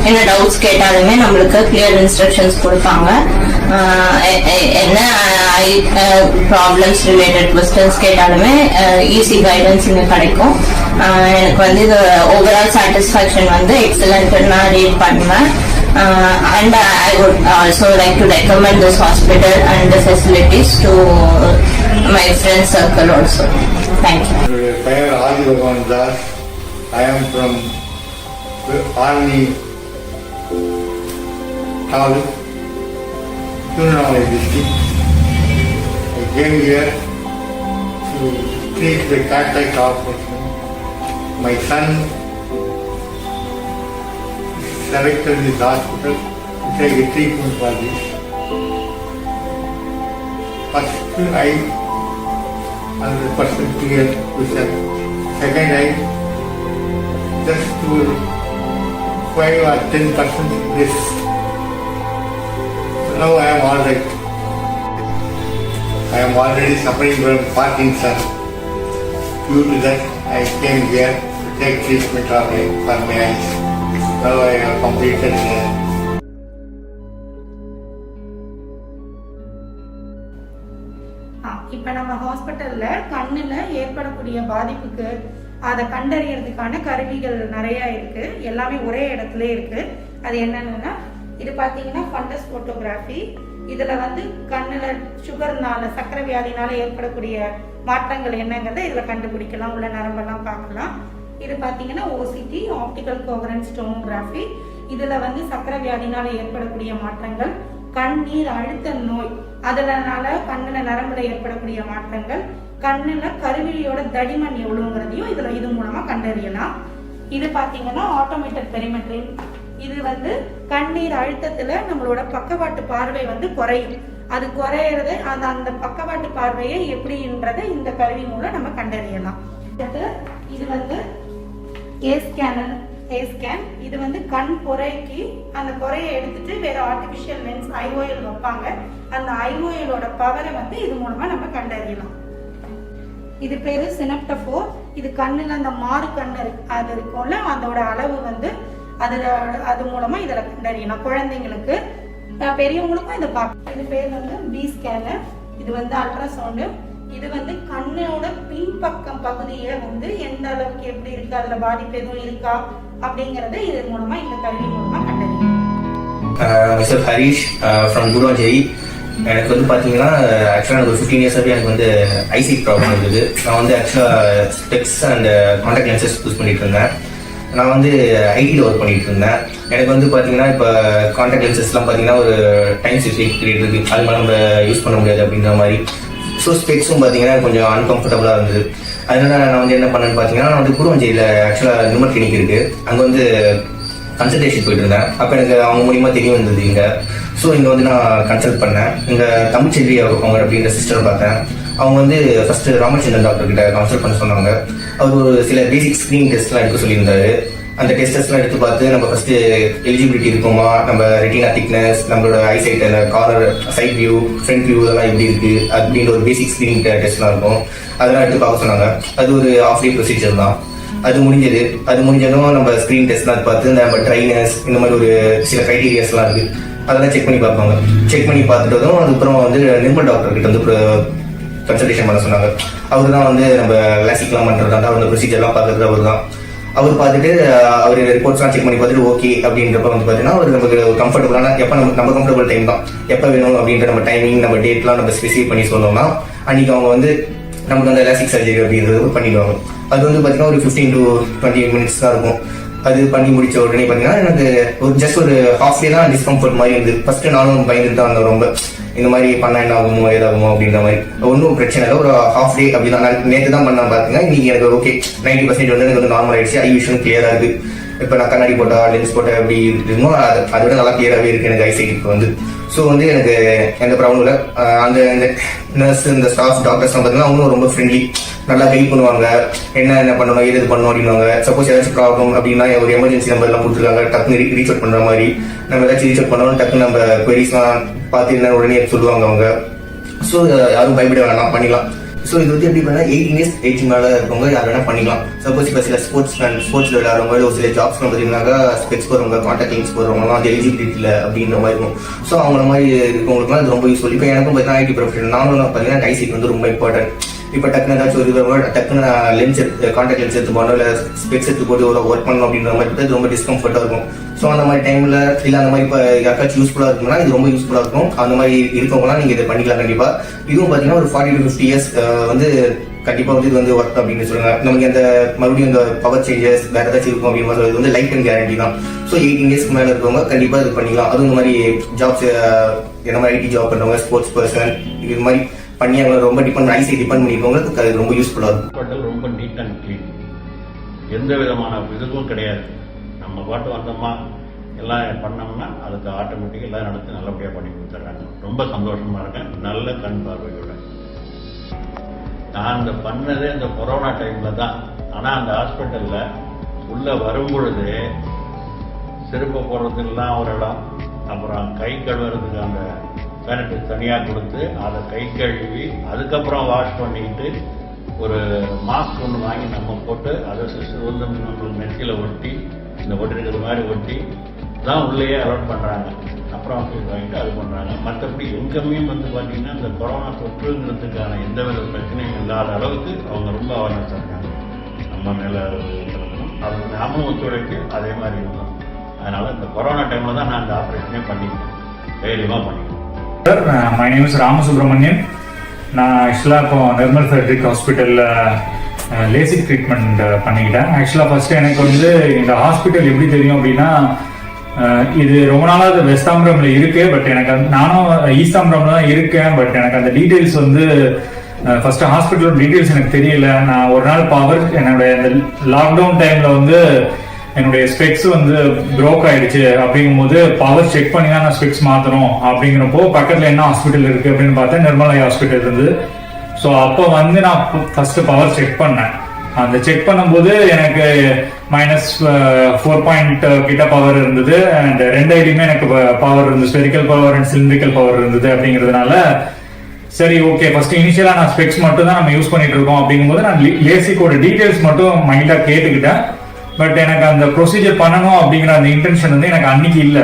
S6: என்ன டவுட்ஸ் கேட்டாலுமே நம்மளுக்கு கிளியர் இன்ஸ்ட்ரக்ஷன்ஸ் கொடுப்பாங்க. என்ன ப்ராப்ளம்ஸ் ரிலேட்டட் கொஸ்டின்ஸ் கேட்டாலுமே ஈஸி கைடன்ஸ் இங்க கிடைக்கும். எனக்கு வந்து இது ஓவரால் சாட்டிஸ்ஃபேக்ஷன் வந்து எக்ஸலண்ட் நான் ரேட் பண்ணுவேன். And I would also like to recommend this hospital and the facilities to my friend circle also. Thank you.
S7: என்னுடைய பெயர் ஆதி பகவான் Das. I am from Army Taluk, Tirunelveli district. I came here to treat the cataract operation. My son selected this hospital to take a treatment for this. First I 100% clear vision. Second I just to 5 or 10% risk. Now I am all right. I am already suffering from Parkinson. Due to that I came here to take treatment for my eyes. Now I have completed
S8: இப்போ நம்ம ஹாஸ்பிட்டல்ல கண்ணுல ஏற்படக்கூடிய பாதிப்புக்கு அதை கண்டறியறதுக்கான கருவிகள் நிறைய இருக்கு. எல்லாமே ஒரே இடத்துல இருக்கு. அது என்னன்னா இது பாத்தீங்கன்னா ஃபண்டஸ் போட்டோகிராஃபி. இதுல வந்து கண்ணுல சுகர்னால சக்கரை வியாதினால ஏற்படக்கூடிய மாற்றங்கள் என்னங்கிறத இதுல கண்டுபிடிக்கலாம். உள்ள நரம்பெல்லாம் பார்க்கலாம். இது பாத்தீங்கன்னா ஓசிடி ஆப்டிகல் கோஹரன்ஸ் டோமோகிராஃபி. இதுல வந்து சக்கரை வியாதினால ஏற்படக்கூடிய மாற்றங்கள், கண்ணீர் அழுத்த நோய் அதனால கண்ணுல நரம்புல ஏற்படக்கூடிய மாற்றங்கள், கண்ணுல கருவிழியோட தடிமன் எவ்வளவுங்கிறதையும் இது மூலமா கண்டறியலாம். இது பாத்தீங்கன்னா ஆட்டோமேட்டட் பெரிமெட்ரி. இது வந்து கண்ணீர் அழுத்தத்துல நம்மளோட பக்கவாட்டு பார்வை வந்து குறையும். அது குறையறது அந்த பக்கவாட்டு பார்வையை எப்படின்றத இந்த கருவி மூலம் நம்ம கண்டறியலாம். இது வந்து ஏ ஸ்கேன். இது வந்து கண் பொறைக்கு அந்த பொறையை எடுத்துட்டு வேற ஆர்டிபிஷியல் லென்ஸ் ஐஓஎல் வைப்பாங்க. அந்த ஐஓஎலோட பவரை வந்து இது மூலமா நம்ம கண்டறியலாம். இது பேரு சினப்டோஃபோர். இது கண்ணுல அந்த மாறு கண்ணு அது இருக்கும்ல, அதோட அளவு வந்து அது மூலமா இதுல கண்டறியலாம். குழந்தைங்களுக்கு பெரியவங்களுக்கும் இதை பார்க்கலாம். இது பேர் வந்து பி ஸ்கேனர். இது வந்து அல்ட்ராசவுண்டு. இது வந்து கண்ணோட பின்பக்கம் பகுதியை வந்து எந்த அளவுக்கு எப்படி இருக்கு, அதுல பாதிப்பு எதுவும் இருக்கா அப்படிங்கறத இது மூலமா இந்த கருவி மூலமா கண்டறியலாம்.
S9: Mister Harish from Guduvanchery. எனக்கு வந்து பார்த்தீங்கன்னா ஆக்சுவலாக எனக்கு ஒரு 15 இயர்ஸாகவே எனக்கு வந்து ஐசைட் ப்ராப்ளம் இருந்தது. நான் வந்து ஆக்சுவலாக specs and contact lenses use பண்ணிட்டு இருந்தேன். நான் வந்து ஐடியில் ஒர்க் பண்ணிட்டு இருந்தேன். எனக்கு வந்து பார்த்தீங்கன்னா இப்போ கான்டாக்ட் லென்சஸ்லாம் பார்த்தீங்கன்னா ஒரு டைம் ஸ்பெசிஃபிக் பீரியட் இருக்குது, அது மாதிரி நம்ம யூஸ் பண்ண முடியாது அப்படின்ற மாதிரி. ஸோ ஸ்பெக்ஸும் பார்த்தீங்கன்னா கொஞ்சம் அன்கம்ஃபர்டபுளாக இருந்தது. அதனால நான் வந்து என்ன பண்ணேன்னு பார்த்தீங்கன்னா, நான் வந்து குருவாஞ்சேரியில் ஆக்சுவலாக நிர்மல் கிளினிக் இருக்குது, அங்கே வந்து கன்சல்டேஷன் போயிட்டு இருந்தேன். அப்போ எனக்கு அவங்க மூலியமாக தெரிய வந்தது இங்கே. ஸோ இங்கே வந்து நான் கன்சல்ட் பண்ணேன். இங்கே தமிழ்ச்செல்வி அவங்க அப்படின்ற சிஸ்டர் பார்த்தேன். அவங்க வந்து ஃபர்ஸ்ட் ராமச்சந்திரன் டாக்டர் கிட்ட கன்சல்ட் பண்ண சொன்னாங்க. அவர் ஒரு சில பேசிக் ஸ்கிரீன் டெஸ்ட்லாம் எடுக்க சொல்லியிருந்தாரு. அந்த டெஸ்டர்ஸ்லாம் எடுத்து பார்த்து நம்ம ஃபர்ஸ்ட் எலிஜிபிலிட்டி இருக்குமா, நம்ம ரெட்டினா திக்னஸ், நம்மளோட ஐசைட், அந்த corner side view, front view இதெல்லாம் எப்படி இருக்கு அப்படின்ற ஒரு பேசிக் ஸ்கிரீனிங் டெஸ்ட்லாம் இருக்கும். அதெல்லாம் எடுத்து பார்க்க சொன்னாங்க. அது ஒரு ஹாஃப் டே ப்ரொசீஜர் தான். அது முடிஞ்சதும் நம்ம ஸ்கிரீன் டெஸ்ட்லாம் பார்த்து நம்ம ட்ரைனஸ் இந்த மாதிரி ஒரு சில கிரைட்டீரியாஸ்லாம் இருக்கு, அதெல்லாம் செக் பண்ணி பார்ப்பாங்க. செக் பண்ணி பார்த்துட்டதும் அதுக்கப்புறம் வந்து நிர்மல் டாக்டர் கிட்ட வந்து கன்சல்டேஷன் பண்ண சொன்னாங்க. அவர் தான் வந்து நம்ம லாசிக்லாம் பண்ணுறதா அந்த ப்ரொசீஜர்லாம் பார்க்குறது அவர் தான். அவர் பார்த்துட்டு அவர் ரிப்போர்ட்ஸ்லாம் செக் பண்ணி பார்த்துட்டு ஓகே அப்படின்றப்ப வந்து பார்த்தீங்கன்னா அவர் நமக்கு ஒரு கம்ஃபர்டபுளான எப்போ நம்ம கம்ஃபர்டபுள் டைம் தான், எப்போ வேணும் அப்படின்ற நம்ம டைமிங் நம்ம டேட்லாம் நம்ம ஸ்பெசிஃபை பண்ணி சொன்னோம்னா அன்றைக்கி அவங்க வந்து நமக்கு அந்த லாசிக் சர்ஜரி அப்படின்றது பண்ணிடுவாங்க. அது வந்து பார்த்தீங்கன்னா ஒரு 15 to 20 minutes தான் இருக்கும். அது பண்ணி முடிச்ச உடனே பார்த்தீங்கன்னா எனக்கு ஒரு ஜஸ்ட் ஒரு ஹாஃப் டே தான் டிஸ்கம்ஃபர்ட் மாதிரி இருந்தது. ஃபர்ஸ்ட் நானும் பயந்துட்டு தான் இருந்தேன் ரொம்ப, இந்த மாதிரி பண்ணா என்ன ஆகுமோ ஏதாகுமோ அப்படின்ற மாதிரி. ஒன்றும் பிரச்சனை இல்லை, ஒரு ஹாஃப் டே அப்படி தான். நான் நேற்று தான் பண்ணேன் பார்த்தீங்கன்னா, இன்னைக்கு எனக்கு ஓகே 90% வந்து எனக்கு வந்து நார்மல் ஆயிடுச்சு. ஐ விஷயம் கிளியரா இருக்கு. இப்போ நான் கண்ணாடி போட்டா லென்ஸ் போட்டா எப்படி இருக்குமோ அதை விட நல்லா கிளியராகவே இருக்கு எனக்கு ஐசைட் இப்போ வந்து. ஸோ வந்து எனக்கு எந்த ப்ராப்ளம் இல்லை. அந்த நர்ஸ் இந்த ஸ்டாஃப் டாக்டர்ஸ்லாம் பார்த்தீங்கன்னா அவங்களும் ரொம்ப ஃப்ரெண்ட்லி, நல்லா கைட் பண்ணுவாங்க. என்ன பண்ணணும் ஏது பண்ணணும் அப்படின்வாங்க. சப்போஸ் ஏதாச்சும் ப்ராப்ளம் அப்படின்னா ஒரு எமர்ஜென்சி நம்பர்லாம் கொடுத்துருக்காங்க, டக்குன்னு ரீச் அவுட் பண்ணுற மாதிரி. நம்ம ஏதாச்சும் ரீச் அவுட் பண்ணணும் டக்குன்னு நம்ம குவரிஸ்லாம் பார்த்து என்ன உடனே சொல்லுவாங்க அவங்க. ஸோ யாரும் பயப்பட வேணாம், பண்ணிக்கலாம். ஸோ இது வந்து எப்படி பண்ணால் 18 years 18 மேலே இருக்கவங்க யார் வேணால் பண்ணிக்கலாம். சப்போஸ் இப்போ சில ஸ்போர்ட்ஸில் விளையாடுறவங்க, ஒரு சில ஜாப்ஸ்லாம் பார்த்தீங்கன்னாக்கா ஸ்பெக்ஸ் போகிறவங்க, கான்டாக்ட் லென்ஸ் போகிறவங்கலாம் அது எலிஜிபிலிட்டி இல்லை அப்படின்ற மாதிரி இருக்கும். ஸோ அவங்கள மாதிரி இருக்கவங்களுக்குலாம் இது ரொம்ப யூஸ்ஃபுல். இப்போ எனக்கும் பார்த்தீங்கன்னா ஐடி ப்ரொஃபஷன், நானும் பார்த்தீங்கன்னா ஐசிட் வந்து ரொம்ப இம்பார்ட்டன்ட். இப்போ டக்குன்னு ஏதாச்சும் ஒரு டக்குன்னு லென்ஸ் கான்டாக்ட் லென்ஸ் எடுத்து போகணும், இல்லை ஸ்பெக்ஸ் எடுத்து போட்டு ஒரு ஒர்க் பண்ணணும் அப்படின்ற மாதிரி இது ரொம்ப டிஸ்கம்ஃபர்ட்டாக இருக்கும். ஸோ அந்த மாதிரி டைமில் இல்லை அந்த மாதிரி இப்போ யாருக்காச்சும் யூஸ்ஃபுல்லாக இருக்குன்னா இது ரொம்ப யூஸ்ஃபுல்லாக இருக்கும். அந்த மாதிரி இருக்கவங்களாம் நீங்கள் இதை பண்ணிக்கலாம் கண்டிப்பாக. இதுவும் பார்த்தீங்கன்னா ஒரு 40 to 50 years வந்து கண்டிப்பாக வந்து இது வந்து ஒர்க் அப்படின்னு சொல்லுங்க. நமக்கு அந்த மறுபடியும் இந்த பவர் சேஞ்சஸ் வேறு ஏதாச்சும் இருக்கும் அப்படின்னு மாதிரி இது வந்து லைஃப் டைம் கேரண்டி தான். ஸோ 18 years மேலே இருக்கவங்க கண்டிப்பாக இது பண்ணிக்கலாம். அதுவும் இந்த மாதிரி ஜாப்ஸ் என்ன மாதிரி ஐடி ஜாப் பண்ணுறவங்க, ஸ்போர்ட்ஸ் பர்சன், இது மாதிரி பண்ணி அவங்க ரொம்ப ஐசி டிபெண்ட் பண்ணிருக்கவங்களுக்கு அது ரொம்ப யூஸ்ஃபுல்லாக இருக்கும்.
S10: ஹாஸ்பிட்டல் ரொம்ப நீட் அண்ட் க்ளீன், எந்த விதமான இதுவும் கிடையாது. நம்ம பாட்டு வந்தோமா எல்லாம் பண்ணோம்னா அதுக்கு ஆட்டோமேட்டிக்காக எல்லாம் நடத்தி நல்லபடியாக பண்ணி கொடுத்துட்றாங்க. ரொம்ப சந்தோஷமாக இருக்கேன். நல்ல கண் பார்வையோட நான் இந்த பண்ணதே இந்த கொரோனா டைமில் தான். ஆனால் அந்த ஹாஸ்பிட்டலில் உள்ளே வரும்பொழுது செருப்பு போடுறதுலாம் ஒரு இடம், அப்புறம் கை கழுவுறதுக்கு அந்த சானிடைசர் தனியாக கொடுத்து அதை கை கழுவி அதுக்கப்புறம் வாஷ் பண்ணிக்கிட்டு ஒரு மாஸ்க் ஒன்று வாங்கி நம்ம போட்டு அதை சிஸ்டர் வந்து நம்மளுக்கு நெற்றியில் ஒட்டி இந்த ஒட்டிருக்கிற மாதிரி ஒட்டி தான் உள்ளேயே அலோட் பண்ணுறாங்க. அப்புறம் ஃபீஸ் வாங்கிட்டு அது பண்ணுறாங்க. மற்றபடி எங்கேயுமே வந்து பார்த்தீங்கன்னா இந்த கொரோனா தொற்றுங்கிறதுக்கான எந்த வித பிரச்சனையும் இல்லாத அளவுக்கு அவங்க ரொம்ப அவேர்னஸ் இருக்காங்க. நம்ம மேலே இருக்கணும், அது நாமும் ஒத்துழைப்பு அதே மாதிரி இருந்தோம். அதனால் இந்த கொரோனா டைமில் தான் நான் இந்த ஆப்ரேஷனே பண்ணிக்கிறேன், தைரியமாக பண்ணிக்கிறேன்.
S11: Sir, my name is Ramasubramanian. நான் ஆக்சுவலாக இப்போ நிர்மல் ஃபெட்ரிக் ஹாஸ்பிட்டலில் லேசிக் ட்ரீட்மெண்ட் பண்ணிக்கிட்டேன். ஆக்சுவலாக ஃபஸ்ட்டு எனக்கு வந்து இந்த ஹாஸ்பிட்டல் எப்படி தெரியும் அப்படின்னா, இது ரொம்ப நாளாக வெஸ்ட் தாம்பரமில் இருக்குது. பட் எனக்கு நானும் ஈஸ்ட் தாம்பரமில் தான் இருக்கேன். பட் எனக்கு அந்த டீட்டெயில்ஸ் வந்து ஃபஸ்ட்டு ஹாஸ்பிட்டலோட டீட்டெயில்ஸ் எனக்கு தெரியல. நான் ஒரு நாள் என்னுடைய இந்த லாக்டவுன் டைமில் வந்து என்னுடைய ஸ்பெக்ஸ் வந்து ப்ரோக் ஆயிடுச்சு. அப்படிங்கும்போது பவர் செக் பண்ணி தான் நான் ஸ்பெக்ஸ் மாற்றணும். அப்படிங்கிறப்போ பக்கத்தில் என்ன ஹாஸ்பிட்டல் இருக்குது அப்படின்னு பார்த்தேன், நிர்மலா ஹாஸ்பிட்டல் இருந்து. ஸோ அப்போ வந்து நான் ஃபஸ்ட்டு பவர் செக் பண்ணேன். அந்த செக் பண்ணும்போது எனக்கு -4 கிட்ட பவர் இருந்தது. அண்ட் 2 ஐடியுமே எனக்கு பவர் இருந்தது, spherical power and cylindrical power இருந்தது. அப்படிங்கிறதுனால சரி, ஓகே, ஃபர்ஸ்ட் இனிஷியலாக நான் ஸ்பெக்ஸ் மட்டும் தான் நம்ம யூஸ் பண்ணிட்டு இருக்கோம். அப்படிங்கும்போது நான் லேசிக்கோட டீட்டெயில்ஸ் மட்டும் மைண்டாக கேட்டுக்கிட்டேன். பட் எனக்கு அந்த ப்ரொசீஜர் பண்ணணும் அப்படிங்கிற அந்த இன்டென்ஷன் வந்து எனக்கு அன்னைக்கு இல்லை.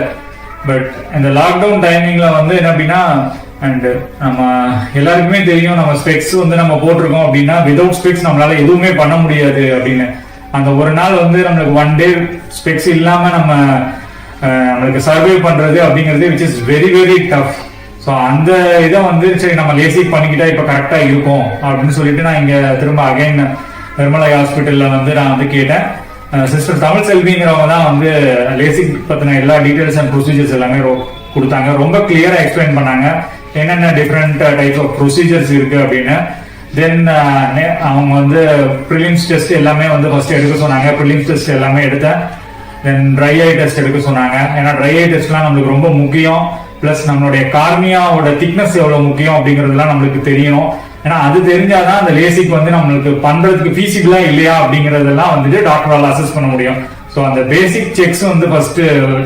S11: பட் இந்த லாக்டவுன் டைமிங்ல வந்து என்ன அப்படின்னா, அண்ட் நம்ம எல்லாருக்குமே தெரியும், நம்ம ஸ்பெக்ஸ் வந்து நம்ம போட்டிருக்கோம் அப்படின்னா விதவுட் ஸ்பெக்ஸ் நம்மளால எதுவுமே பண்ண முடியாது அப்படின்னு. அந்த ஒரு நாள் வந்து நம்மளுக்கு 1 day ஸ்பெக்ஸ் இல்லாம நம்மளுக்கு சர்வை பண்றது அப்படிங்கிறது which is very very tough. So அந்த இதை வந்து சரி நம்ம லேசிக் பண்ணிக்கிட்டா இப்போ கரெக்டா இருக்கும் அப்படின்னு சொல்லிட்டு நான் இங்க திரும்ப அகைன் நிர்மலா ஹாஸ்பிட்டல்ல வந்து நான் வந்து கேட்டேன். சிஸ்டர் தமிழ் செல்விங்கிறவங்க தான் வந்து லேசிக் பத்தின எல்லா டீடைல்ஸ் அண்ட் ப்ரொசீஜர்ஸ் எல்லாமே கொடுத்தாங்க. ரொம்ப கிளியரா எக்ஸ்பிளைன் பண்ணாங்க என்னென்ன டிஃப்ரெண்ட் டைப்ஸ் ஆஃப் ப்ரொசீஜர்ஸ் இருக்கு அப்படின்னு. தென் அவங்க வந்து ப்ரிலிம்ஸ் டெஸ்ட் எல்லாமே வந்து ஃபர்ஸ்ட் எடுக்க சொன்னாங்க. ப்ரிலிம்ஸ் டெஸ்ட் எல்லாமே எடுத்தேன். தென் ட்ரை ஐ டெஸ்ட் எடுக்க சொன்னாங்க. ஏன்னா ட்ரை ஐ டெஸ்ட்லாம் நம்மளுக்கு ரொம்ப முக்கியம். பிளஸ் நம்மளுடைய கார்னியாவோட திக்னஸ் எவ்வளவு முக்கியம் அப்படிங்கிறதுலாம் நம்மளுக்கு தெரியணும். ஏன்னா அது தெரிஞ்சாதான் அந்த லேசிக் வந்து நம்மளுக்கு பண்றதுக்கு ஃபீசிபிளா இல்லையா அப்படிங்கறதெல்லாம் வந்துட்டு டாக்டரால் அசஸ் பண்ண முடியும். ஸோ அந்த பேசிக் செக்ஸ் வந்து ஃபர்ஸ்ட்